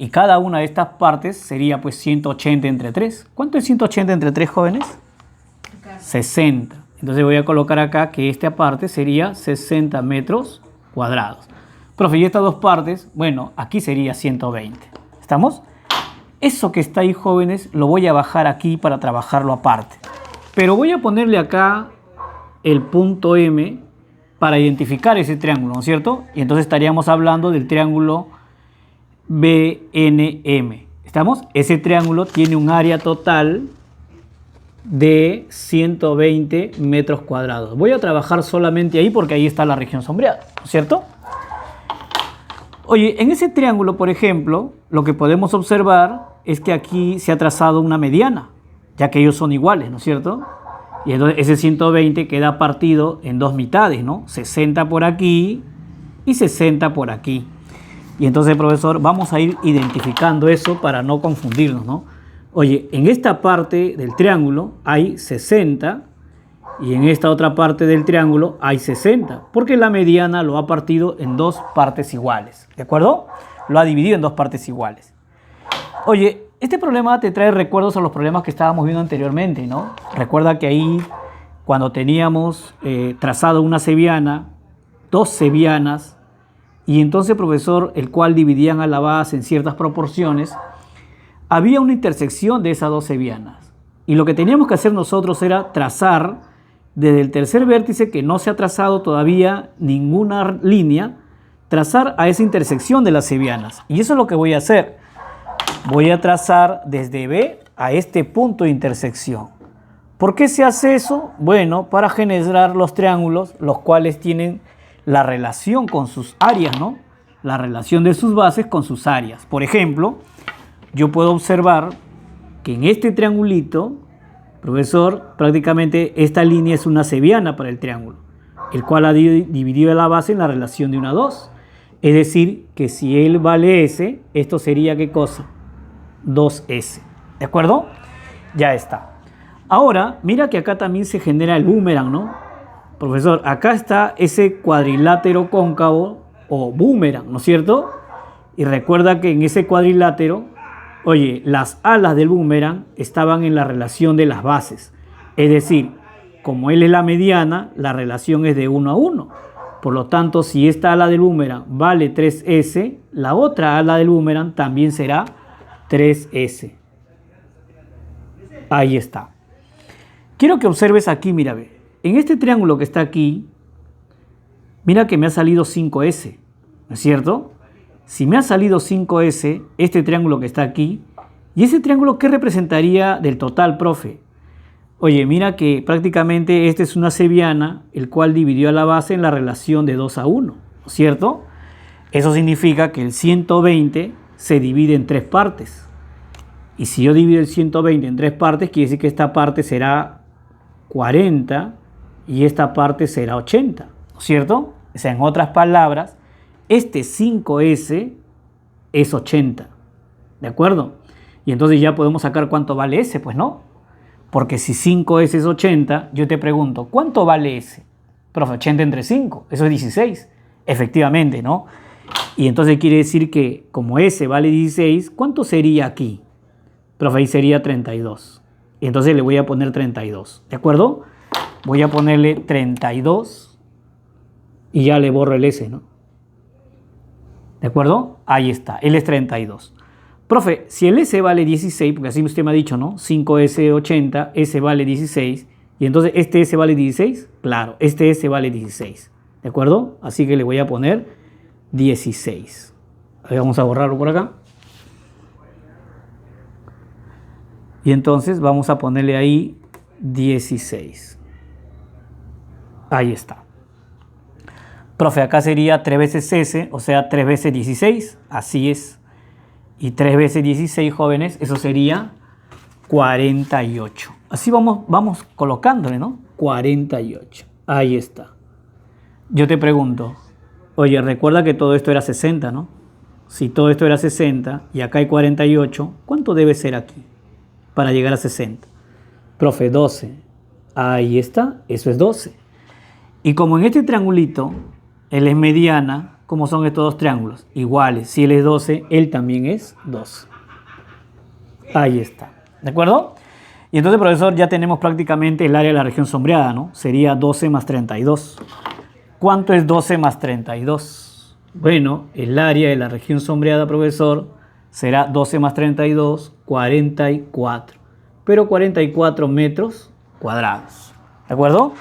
Y cada una de estas partes sería pues 180 entre 3. ¿Cuánto es 180 entre 3, jóvenes? 60. Entonces voy a colocar acá que esta parte sería 60 metros cuadrados. Profe, y estas dos partes, bueno, aquí sería 120. ¿Estamos? Eso que está ahí, jóvenes, lo voy a bajar aquí para trabajarlo aparte. Pero voy a ponerle acá el punto M para identificar ese triángulo, ¿no es cierto? Y entonces estaríamos hablando del triángulo BNM. ¿Estamos? Ese triángulo tiene un área total de 120 metros cuadrados. Voy a trabajar solamente ahí porque ahí está la región sombreada, ¿no es cierto? Oye, en ese triángulo, por ejemplo, lo que podemos observar es que aquí se ha trazado una mediana, ya que ellos son iguales, ¿no es cierto? Y entonces ese 120 queda partido en dos mitades, ¿no? 60 por aquí y 60 por aquí. Y entonces, profesor, vamos a ir identificando eso para no confundirnos, ¿no? Oye, en esta parte del triángulo hay 60 y en esta otra parte del triángulo hay 60, porque la mediana lo ha partido en dos partes iguales, ¿de acuerdo? Lo ha dividido en dos partes iguales. Oye, este problema te trae recuerdos a los problemas que estábamos viendo anteriormente, ¿no? Recuerda que ahí, cuando teníamos trazado una seviana, dos sevianas, y entonces, profesor, el cual dividían a la base en ciertas proporciones, había una intersección de esas dos sevianas. Y lo que teníamos que hacer nosotros era trazar desde el tercer vértice, que no se ha trazado todavía ninguna línea, trazar a esa intersección de las sevianas. Y eso es lo que voy a hacer. Voy a trazar desde B a este punto de intersección. ¿Por qué se hace eso? Bueno, para generar los triángulos, los cuales tienen la relación con sus áreas, ¿no? La relación de sus bases con sus áreas. Por ejemplo, yo puedo observar que en este triangulito, profesor, prácticamente esta línea es una seviana para el triángulo, el cual ha dividido la base en la relación de 1 a 2. Es decir, que si él vale S, esto sería ¿qué cosa? 2S. ¿De acuerdo? Ya está. Ahora, mira que acá también se genera el boomerang, ¿no? Profesor, acá está ese cuadrilátero cóncavo o boomerang, ¿no es cierto? Y recuerda que en ese cuadrilátero, oye, las alas del boomerang estaban en la relación de las bases. Es decir, como él es la mediana, la relación es de 1 a 1. Por lo tanto, si esta ala del boomerang vale 3S, la otra ala del boomerang también será 3S. Ahí está. Quiero que observes aquí, mira, ve. En este triángulo que está aquí, mira que me ha salido 5S, ¿no es cierto? Si me ha salido 5S, este triángulo que está aquí, ¿y ese triángulo qué representaría del total, profe? Oye, mira que prácticamente esta es una seviana, el cual dividió a la base en la relación de 2 a 1, ¿no es cierto? Eso significa que el 120 se divide en tres partes. Y si yo divido el 120 en tres partes, quiere decir que esta parte será 40 y esta parte será 80, ¿no es cierto? O sea, en otras palabras, este 5S es 80, ¿de acuerdo? Y entonces ya podemos sacar cuánto vale S, pues no. Porque si 5S es 80, yo te pregunto, ¿cuánto vale S? Profe, 80 entre 5, eso es 16. Efectivamente, ¿no? Y entonces quiere decir que como S vale 16, ¿cuánto sería aquí? Profe, ahí sería 32. Y entonces le voy a poner 32, ¿de acuerdo? Voy a ponerle 32 y ya le borro el S, ¿no? ¿De acuerdo? Ahí está, él es 32. Profe, si el S vale 16, porque así usted me ha dicho, ¿no? 5S 80, S vale 16, y entonces este S vale 16, claro, este S vale 16, ¿de acuerdo? Así que le voy a poner 16. Ahí vamos a borrarlo por acá. Y entonces vamos a ponerle ahí 16. Ahí está. Profe, acá sería 3 veces S, o sea, 3 veces 16, así es. Y 3 veces 16, jóvenes, eso sería 48. Así vamos colocándole, ¿no? 48. Ahí está. Yo te pregunto, oye, recuerda que todo esto era 60, ¿no? Si todo esto era 60 y acá hay 48, ¿cuánto debe ser aquí para llegar a 60? Profe, 12. Ahí está, eso es 12. Y como en este triangulito, él es mediana, ¿cómo son estos dos triángulos? Iguales. Si él es 12, él también es 12. Ahí está. ¿De acuerdo? Y entonces, profesor, ya tenemos prácticamente el área de la región sombreada, ¿no? Sería 12 más 32. ¿Cuánto es 12 más 32? Bueno, el área de la región sombreada, profesor, será 12 más 32, 44. Pero 44 metros cuadrados. ¿De acuerdo?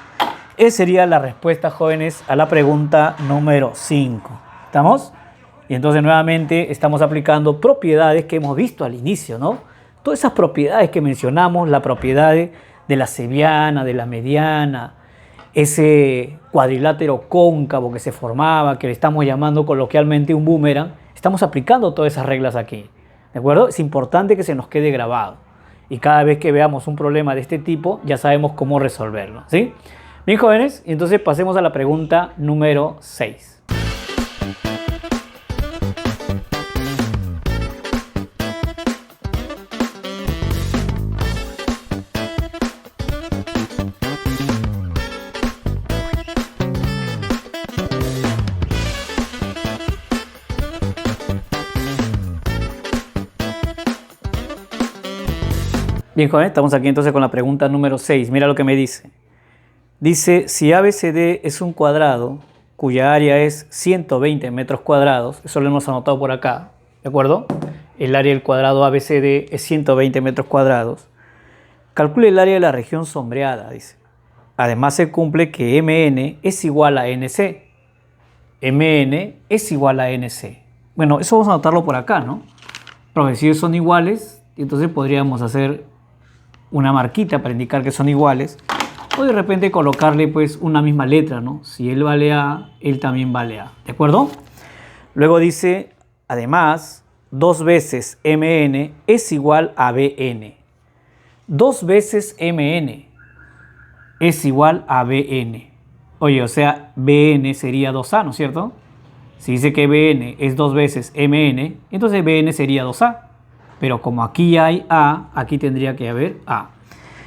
Esa sería la respuesta, jóvenes, a la pregunta número 5. ¿Estamos? Y entonces nuevamente estamos aplicando propiedades que hemos visto al inicio, ¿no? Todas esas propiedades que mencionamos, la propiedad de la cebiana, de la mediana, ese cuadrilátero cóncavo que se formaba, que le estamos llamando coloquialmente un boomerang, estamos aplicando todas esas reglas aquí. ¿De acuerdo? Es importante que se nos quede grabado. Y cada vez que veamos un problema de este tipo, ya sabemos cómo resolverlo, ¿sí? Bien, jóvenes, y entonces pasemos a la pregunta número 6. Bien, jóvenes, estamos aquí entonces con la pregunta número 6. Mira lo que me dice. Dice, si ABCD es un cuadrado cuya área es 120 metros cuadrados, eso lo hemos anotado por acá, ¿de acuerdo? El área del cuadrado ABCD es 120 metros cuadrados. Calcule el área de la región sombreada, dice. Además se cumple que MN es igual a NC. MN es igual a NC. Bueno, eso vamos a anotarlo por acá, ¿no? Pero si son iguales, entonces podríamos hacer una marquita para indicar que son iguales, o de repente colocarle pues una misma letra, ¿no? Si él vale A, él también vale A, ¿de acuerdo? Luego dice, además, 2 veces MN es igual a BN. 2 veces MN es igual a BN. Oye, o sea, BN sería 2A, ¿no es cierto? Si dice que BN es 2 veces MN, entonces BN sería 2A. Pero como aquí hay A, aquí tendría que haber A.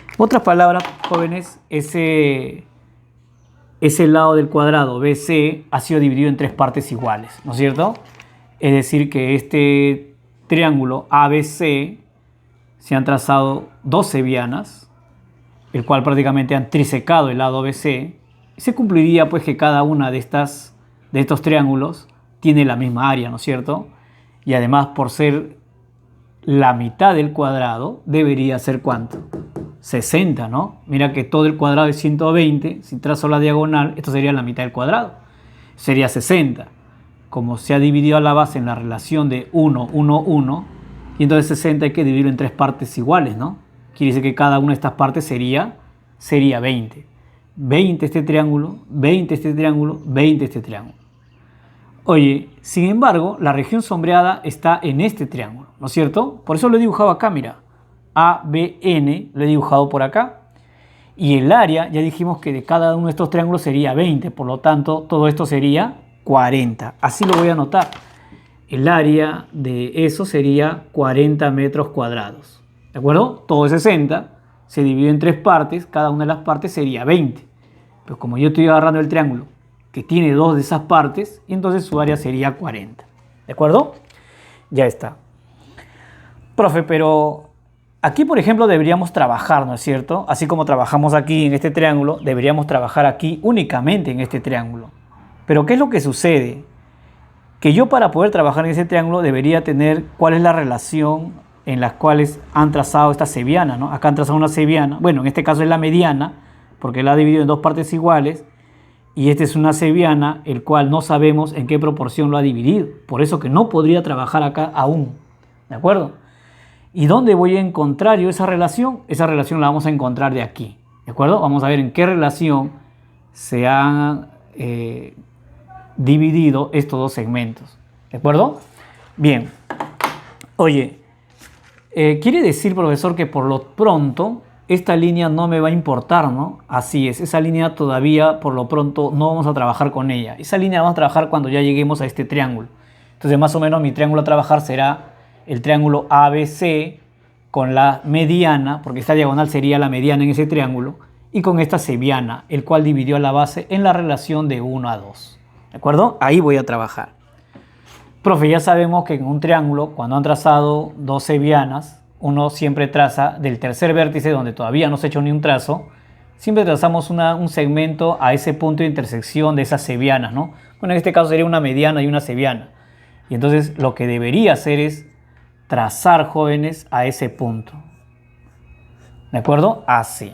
En otras palabras, jóvenes, ese lado del cuadrado BC ha sido dividido en 3 partes iguales, ¿no es cierto? Es decir, que este triángulo ABC se han trazado 2 cebianas, el cual prácticamente han trisecado el lado BC, y se cumpliría pues que cada una de estos triángulos tiene la misma área, ¿no es cierto? Y además, por ser la mitad del cuadrado, debería ser ¿cuánto? 60, ¿no? Mira que todo el cuadrado es 120, si trazo la diagonal, esto sería la mitad del cuadrado, sería 60. Como se ha dividido a la base en la relación de 1, 1, 1, y entonces 60 hay que dividirlo en 3 partes iguales, ¿no? Quiere decir que cada una de estas partes sería 20. 20 este triángulo, 20 este triángulo, 20 este triángulo. Oye, sin embargo, la región sombreada está en este triángulo, ¿no es cierto? Por eso lo he dibujado acá, mira. ABN lo he dibujado por acá. Y el área, ya dijimos que de cada uno de estos triángulos sería 20, por lo tanto, todo esto sería 40. Así lo voy a anotar. El área de eso sería 40 metros cuadrados. ¿De acuerdo? Todo es 60, se divide en 3 partes, cada una de las partes sería 20. Pero como yo estoy agarrando el triángulo que tiene 2 de esas partes, entonces su área sería 40. ¿De acuerdo? Ya está. Profe, pero aquí, por ejemplo, deberíamos trabajar, ¿no es cierto? Así como trabajamos aquí en este triángulo, deberíamos trabajar aquí únicamente en este triángulo. Pero ¿qué es lo que sucede? Que yo, para poder trabajar en ese triángulo, debería tener cuál es la relación en las cuales han trazado esta cebiana, ¿no? Acá han trazado una cebiana, bueno, en este caso es la mediana, porque la ha dividido en 2 partes iguales, y esta es una cebiana, el cual no sabemos en qué proporción lo ha dividido. Por eso que no podría trabajar acá aún. ¿De acuerdo? ¿Y dónde voy a encontrar yo esa relación? Esa relación la vamos a encontrar de aquí. ¿De acuerdo? Vamos a ver en qué relación se han dividido estos 2 segmentos. ¿De acuerdo? Bien. Oye, quiere decir, profesor, que por lo pronto esta línea no me va a importar, ¿no? Así es, esa línea todavía por lo pronto no vamos a trabajar con ella. Esa línea vamos a trabajar cuando ya lleguemos a este triángulo. Entonces más o menos mi triángulo a trabajar será el triángulo ABC con la mediana, porque esta diagonal sería la mediana en ese triángulo, y con esta cebiana, el cual dividió a la base en la relación de 1 a 2. ¿De acuerdo? Ahí voy a trabajar. Profe, ya sabemos que en un triángulo, cuando han trazado 2 cebianas, uno siempre traza del tercer vértice, donde todavía no se ha hecho ni un trazo, siempre trazamos un segmento a ese punto de intersección de esas cebianas, ¿no? Bueno, en este caso sería una mediana y una cebiana. Y entonces lo que debería hacer es trazar, jóvenes, a ese punto. ¿De acuerdo? Así.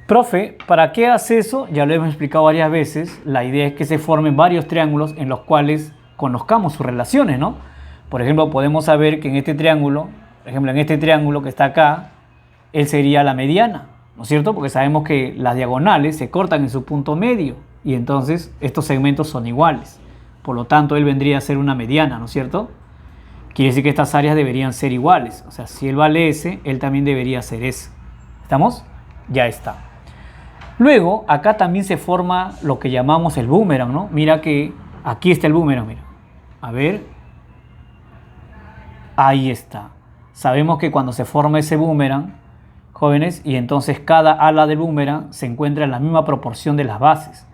Profe, ¿para qué hace eso? Ya lo hemos explicado varias veces. La idea es que se formen varios triángulos en los cuales conozcamos sus relaciones, ¿no? Por ejemplo, podemos saber que en este triángulo, por ejemplo, en este triángulo que está acá, él sería la mediana, ¿no es cierto? Porque sabemos que las diagonales se cortan en su punto medio y entonces estos segmentos son iguales. Por lo tanto, él vendría a ser una mediana, ¿no es cierto? Quiere decir que estas áreas deberían ser iguales. O sea, si él vale S, él también debería ser S. ¿Estamos? Ya está. Luego, acá también se forma lo que llamamos el boomerang, ¿no? Mira que aquí está el boomerang, mira. A ver. Ahí está. Sabemos que cuando se forma ese boomerang, jóvenes, y entonces cada ala del boomerang se encuentra en la misma proporción de las bases.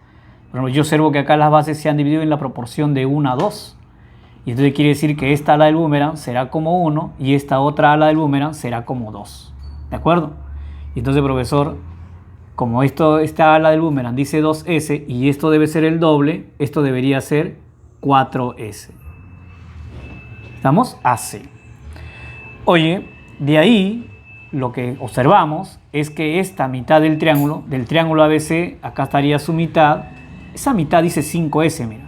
Por ejemplo, yo observo que acá las bases se han dividido en la proporción de 1 a 2. Y entonces quiere decir que esta ala del boomerang será como 1 y esta otra ala del boomerang será como 2. ¿De acuerdo? Y entonces, profesor, como esta ala del boomerang dice 2S y esto debe ser el doble, esto debería ser 4S. ¿Estamos? Así. Oye, de ahí lo que observamos es que esta mitad del triángulo ABC, acá estaría su mitad. Esa mitad dice 5S, mira.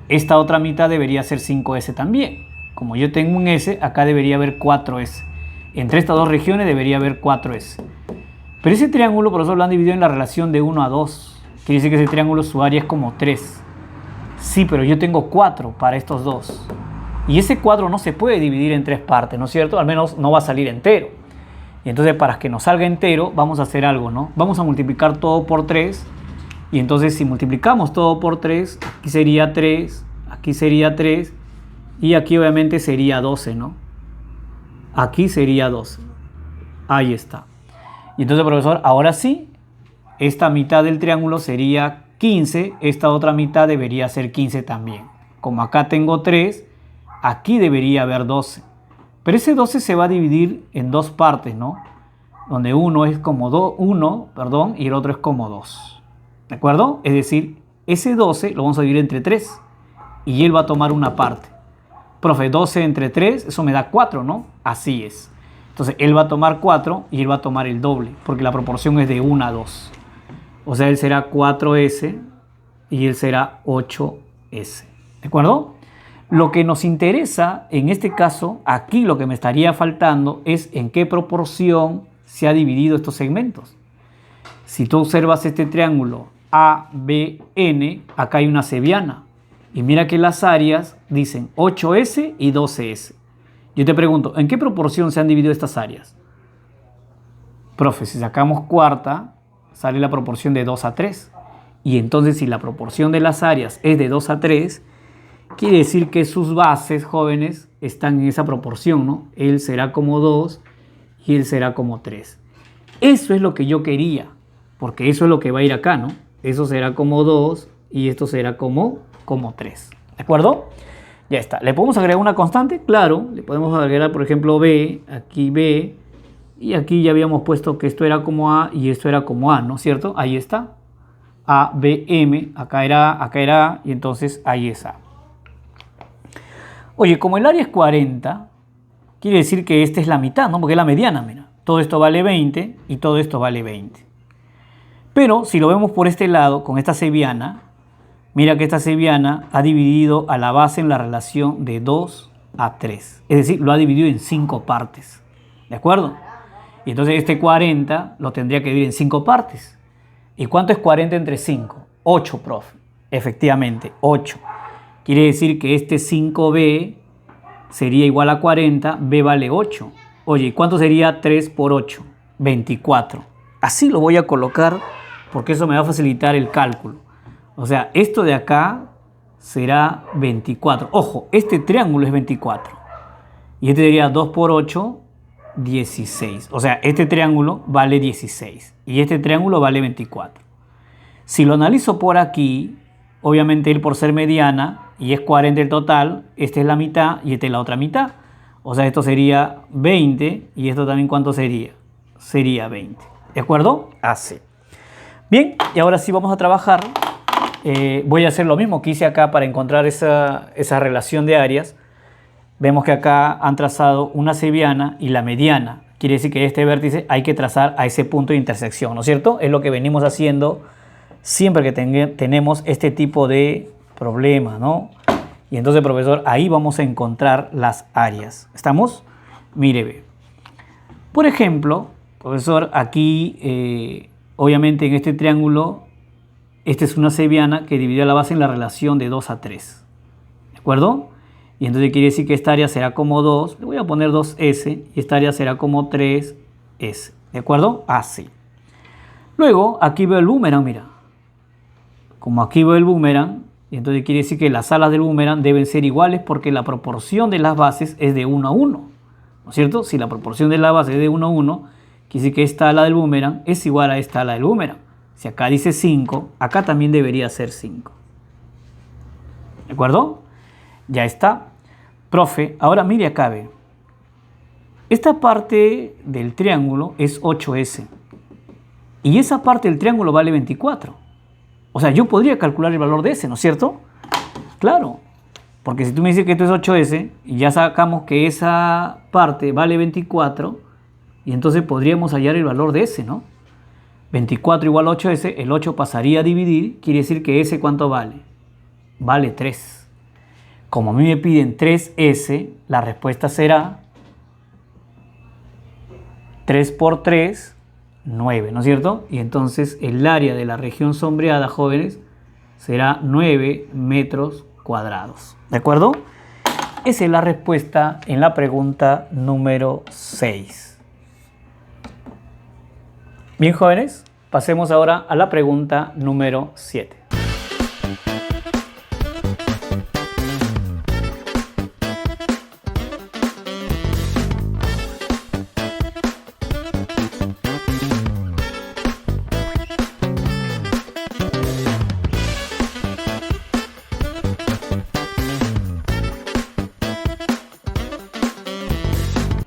Esta otra mitad debería ser 5S también. Como yo tengo un S, acá debería haber 4S. Entre estas dos regiones debería haber 4S. Pero ese triángulo, por eso lo han dividido en la relación de 1 a 2. Quiere decir que ese triángulo su área es como 3. Sí, pero yo tengo 4 para estos dos. Y ese 4 no se puede dividir en 3 partes, ¿no es cierto? Al menos no va a salir entero. Y entonces para que nos salga entero, vamos a hacer algo, ¿no? Vamos a multiplicar todo por 3. Y entonces si multiplicamos todo por 3, aquí sería 3, aquí sería 3. Y aquí obviamente sería 12, ¿no? Aquí sería 12. Ahí está. Y entonces, profesor, ahora sí, esta mitad del triángulo sería 15, esta otra mitad debería ser 15 también. Como acá tengo 3, aquí debería haber 12. Pero ese 12 se va a dividir en dos partes, ¿no? Donde uno es como 1, y el otro es como 2. ¿De acuerdo? Es decir, ese 12 lo vamos a dividir entre 3 y él va a tomar una parte. Profe, 12 entre 3, eso me da 4, ¿no? Así es. Entonces, él va a tomar 4 y él va a tomar el doble, porque la proporción es de 1 a 2. O sea, él será 4S y él será 8S. ¿De acuerdo? Lo que nos interesa, en este caso, aquí lo que me estaría faltando es en qué proporción se ha dividido estos segmentos. Si tú observas este triángulo ABN, acá hay una cebiana. Y mira que las áreas dicen 8S y 12S. Yo te pregunto, ¿en qué proporción se han dividido estas áreas? Profe, si sacamos cuarta, sale la proporción de 2 a 3. Y entonces si la proporción de las áreas es de 2 a 3, quiere decir que sus bases, jóvenes, están en esa proporción, ¿no? Él será como 2 y él será como 3. Eso es lo que yo quería, porque eso es lo que va a ir acá, ¿no? Eso será como 2 y esto será como 3. ¿De acuerdo? Ya está. ¿Le podemos agregar una constante? Claro. Le podemos agregar, por ejemplo, B, aquí B, y aquí ya habíamos puesto que esto era como A y esto era como A, ¿no es cierto? Ahí está. A, B, M, acá era A, y entonces ahí es A. Oye, como el área es 40, quiere decir que esta es la mitad, ¿no? Porque es la mediana, mira. Todo esto vale 20 y todo esto vale 20. Pero si lo vemos por este lado, con esta cebiana, mira que esta cebiana ha dividido a la base en la relación de 2 a 3. Es decir, lo ha dividido en 5 partes. ¿De acuerdo? Y entonces este 40 lo tendría que dividir en 5 partes. ¿Y cuánto es 40 entre 5? 8, profe. Efectivamente, 8. Quiere decir que este 5B sería igual a 40, B vale 8. Oye, ¿y cuánto sería 3 por 8? 24. Así lo voy a colocar porque eso me va a facilitar el cálculo. O sea, esto de acá será 24. Ojo, este triángulo es 24. Y este sería 2 por 8, 16. O sea, este triángulo vale 16. Y este triángulo vale 24. Si lo analizo por aquí, obviamente él por ser mediana y es 40 el total, esta es la mitad y esta es la otra mitad. O sea, esto sería 20 y esto también ¿cuánto sería? Sería 20. ¿De acuerdo? Así. Bien, y ahora sí vamos a trabajar. Voy a hacer lo mismo que hice acá para encontrar esa relación de áreas. Vemos que acá han trazado una cebiana y la mediana. quiere decir que este vértice hay que trazar a ese punto de intersección, ¿no es cierto? Es lo que venimos haciendo siempre que tenemos este tipo de problema, ¿no? Y entonces, profesor, ahí vamos a encontrar las áreas. ¿Estamos? Mire, ve. Por ejemplo, profesor, aquí, obviamente en este triángulo, esta es una cebiana que dividió la base en la relación de 2 a 3. ¿De acuerdo? Y entonces quiere decir que esta área será como 2. Le voy a poner 2S y esta área será como 3S. ¿De acuerdo? Así. Luego, aquí veo el boomerang, mira. Como aquí veo el boomerang, y entonces quiere decir que las alas del boomerang deben ser iguales porque la proporción de las bases es de 1 a 1. ¿No es cierto? Si la proporción de la base es de 1 a 1, quiere decir que esta ala del boomerang es igual a esta ala del boomerang. Si acá dice 5, acá también debería ser 5. ¿De acuerdo? Ya está. Profe, ahora mire acá, ve. Esta parte del triángulo es 8S. Y esa parte del triángulo vale 24. O sea, yo podría calcular el valor de S, ¿no es cierto? Claro. Porque si tú me dices que esto es 8S y ya sacamos que esa parte vale 24, y entonces podríamos hallar el valor de S, ¿no? 24 igual a 8S, el 8 pasaría a dividir, quiere decir que S ¿cuánto vale? Vale 3. Como a mí me piden 3S, la respuesta será 3 por 3, 9, ¿no es cierto? Y entonces el área de la región sombreada, jóvenes, será 9 metros cuadrados. ¿De acuerdo? Esa es la respuesta en la pregunta número 6. Bien, jóvenes, pasemos ahora a la pregunta número 7.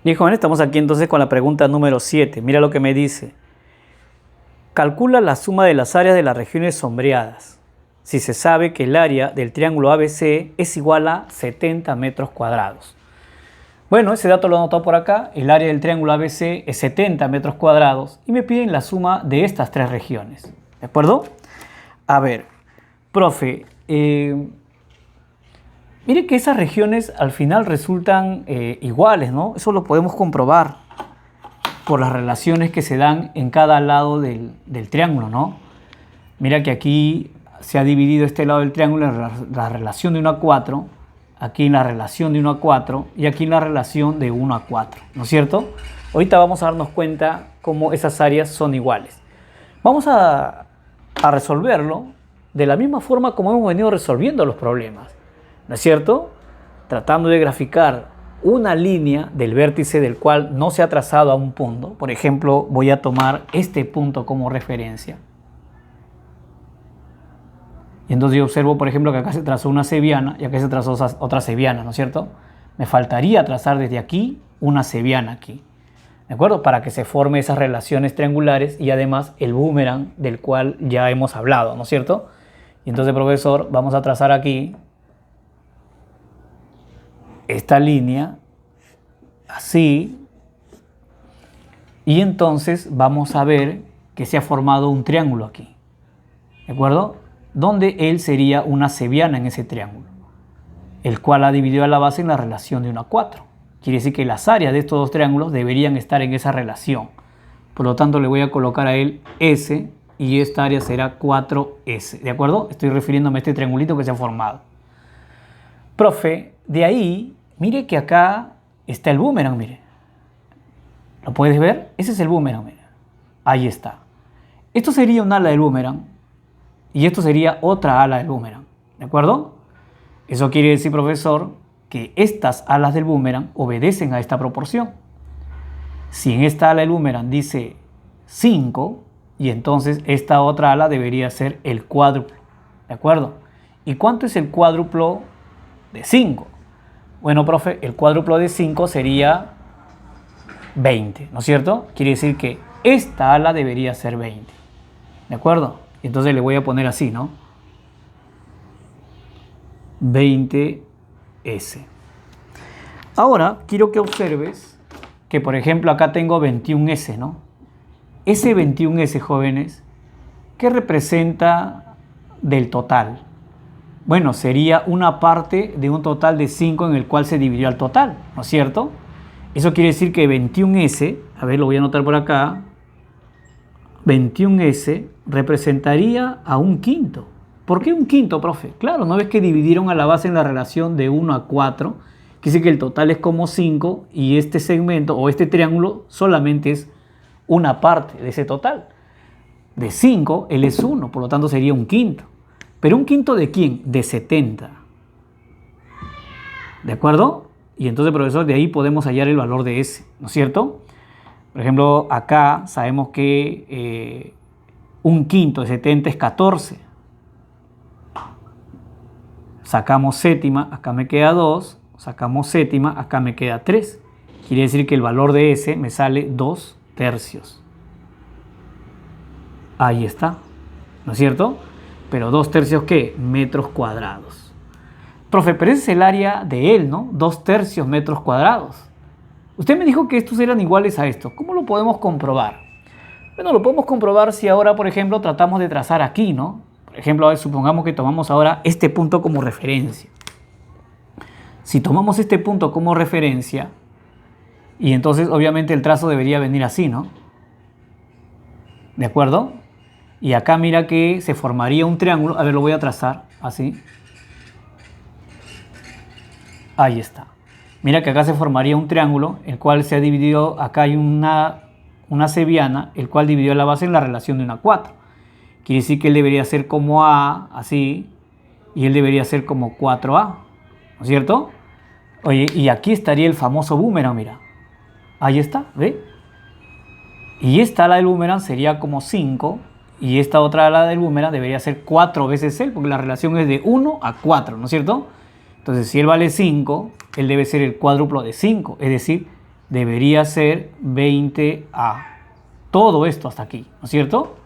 Bien, jóvenes, estamos aquí entonces con la pregunta número 7. Mira lo que me dice. Calcula la suma de las áreas de las regiones sombreadas. Si se sabe que el área del triángulo ABC es igual a 70 metros cuadrados. Bueno, ese dato lo he anotado por acá. El área del triángulo ABC es 70 metros cuadrados y me piden la suma de estas tres regiones. ¿De acuerdo? A ver, profe, mire que esas regiones al final resultan iguales, ¿no? Eso lo podemos comprobar por las relaciones que se dan en cada lado del triángulo, ¿no? Mira que aquí se ha dividido este lado del triángulo en la relación de 1 a 4, aquí en la relación de 1 a 4 y aquí en la relación de 1 a 4, ¿no es cierto? Ahorita vamos a darnos cuenta cómo esas áreas son iguales. Vamos a resolverlo de la misma forma como hemos venido resolviendo los problemas, ¿no es cierto? Tratando de graficar una línea del vértice del cual no se ha trazado a un punto. Por ejemplo, voy a tomar este punto como referencia. Y entonces yo observo, por ejemplo, que acá se trazó una cebiana y acá se trazó otra cebiana, ¿no es cierto? Me faltaría trazar desde aquí una cebiana aquí, ¿de acuerdo? Para que se formen esas relaciones triangulares y además el boomerang del cual ya hemos hablado, ¿no es cierto? Y entonces, profesor, vamos a trazar aquí esta línea, así, y entonces vamos a ver que se ha formado un triángulo aquí, ¿de acuerdo? Donde él sería una cebiana en ese triángulo, el cual ha dividido a la base en la relación de 1 a 4. Quiere decir que las áreas de estos dos triángulos deberían estar en esa relación. Por lo tanto, le voy a colocar a él S y esta área será 4S, ¿de acuerdo? Estoy refiriéndome a este triangulito que se ha formado. Profe, de ahí, mire que acá está el boomerang, mire. ¿Lo puedes ver? Ese es el boomerang, mire. Ahí está. Esto sería un ala del boomerang y esto sería otra ala del boomerang, ¿de acuerdo? Eso quiere decir, profesor, que estas alas del boomerang obedecen a esta proporción. Si en esta ala del boomerang dice 5, y entonces esta otra ala debería ser el cuádruplo, ¿de acuerdo? ¿Y cuánto es el cuádruplo de 5? Bueno, profe, el cuádruplo de 5 sería 20, ¿no es cierto? Quiere decir que esta ala debería ser 20, ¿de acuerdo? Entonces le voy a poner así, ¿no? 20S. Ahora quiero que observes que, por ejemplo, acá tengo 21S, ¿no? Ese 21S, jóvenes, ¿qué representa del total? Bueno, sería una parte de un total de 5 en el cual se dividió al total, ¿no es cierto? Eso quiere decir que 21S, a ver, lo voy a anotar por acá, 21S representaría a un quinto. ¿Por qué un quinto, profe? Claro, ¿no ves que dividieron a la base en la relación de 1 a 4? Quiere decir que el total es como 5 y este segmento o este triángulo solamente es una parte de ese total. De 5, él es 1, por lo tanto sería un quinto. ¿Pero un quinto de quién? De 70. ¿De acuerdo? Y entonces, profesor, de ahí podemos hallar el valor de S, ¿no es cierto? Por ejemplo, acá sabemos que un quinto de 70 es 14. Sacamos séptima, acá me queda 2. Sacamos séptima, acá me queda 3. Quiere decir que el valor de S me sale 2 tercios. Ahí está, ¿no es cierto? Pero 2 tercios, ¿qué? Metros cuadrados. Profe, pero ese es el área de él, ¿no? 2 tercios metros cuadrados. Usted me dijo que estos eran iguales a estos. ¿Cómo lo podemos comprobar? Bueno, lo podemos comprobar si ahora, por ejemplo, tratamos de trazar aquí, ¿no? Por ejemplo, a ver, supongamos que tomamos ahora este punto como referencia. Si tomamos este punto como referencia, y entonces obviamente el trazo debería venir así, ¿no? ¿De acuerdo? Y acá mira que se formaría un triángulo. A ver, lo voy a trazar así. Ahí está. Mira que acá se formaría un triángulo, el cual se ha dividido. Acá hay una cebiana, el cual dividió la base en la relación de 1 a 4. Quiere decir que él debería ser como A, así, y él debería ser como 4A, ¿no es cierto? Oye, y aquí estaría el famoso boomerang, mira. Ahí está, ¿ve? Y esta ala del boomerang sería como 5, y esta otra ala del boomerang debería ser 4 veces él, porque la relación es de 1 a 4, ¿no es cierto? Entonces, si él vale 5, él debe ser el cuádruplo de 5, es decir, debería ser 20A. Todo esto hasta aquí, ¿no es cierto?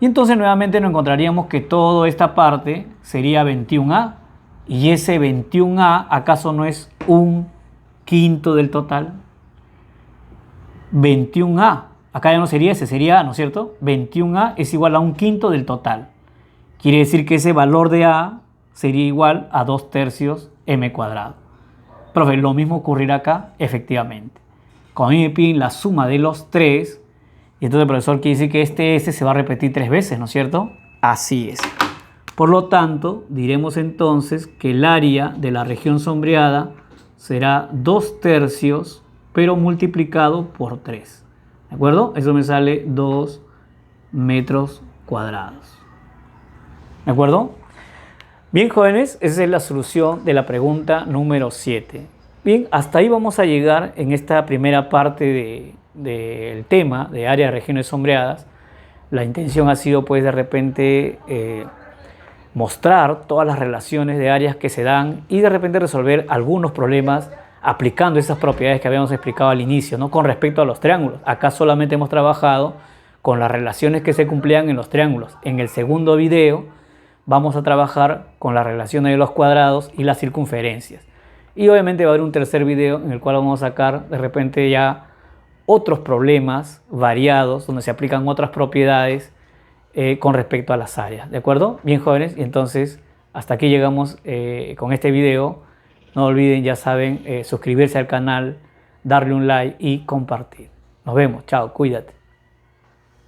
Y entonces nuevamente nos encontraríamos que toda esta parte sería 21A. Y ese 21A, ¿acaso no es un quinto del total? 21A, acá ya no sería ese, sería A, ¿no es cierto? 21A es igual a un quinto del total. Quiere decir que ese valor de A sería igual a 2 tercios m cuadrado. Profe, lo mismo ocurrirá acá, efectivamente. Como a mí me piden la suma de los 3, y entonces el profesor quiere decir que este S se va a repetir 3 veces, ¿no es cierto? Así es. Por lo tanto, diremos entonces que el área de la región sombreada será 2 tercios, pero multiplicado por 3. ¿De acuerdo? Eso me sale 2 metros cuadrados. ¿De acuerdo? Bien, jóvenes, esa es la solución de la pregunta número 7. Bien, hasta ahí vamos a llegar en esta primera parte del tema de área de regiones sombreadas. La intención ha sido, pues, de repente mostrar todas las relaciones de áreas que se dan y de repente resolver algunos problemas aplicando esas propiedades que habíamos explicado al inicio, ¿no? Con respecto a los triángulos. Acá solamente hemos trabajado con las relaciones que se cumplían en los triángulos. En el segundo video vamos a trabajar con las relaciones de los cuadrados y las circunferencias. Y obviamente va a haber un tercer video en el cual vamos a sacar de repente ya otros problemas variados donde se aplican otras propiedades con respecto a las áreas. ¿De acuerdo? Bien, jóvenes, y entonces hasta aquí llegamos con este video. No olviden, ya saben, suscribirse al canal, darle un like y compartir. Nos vemos. Chao, cuídate.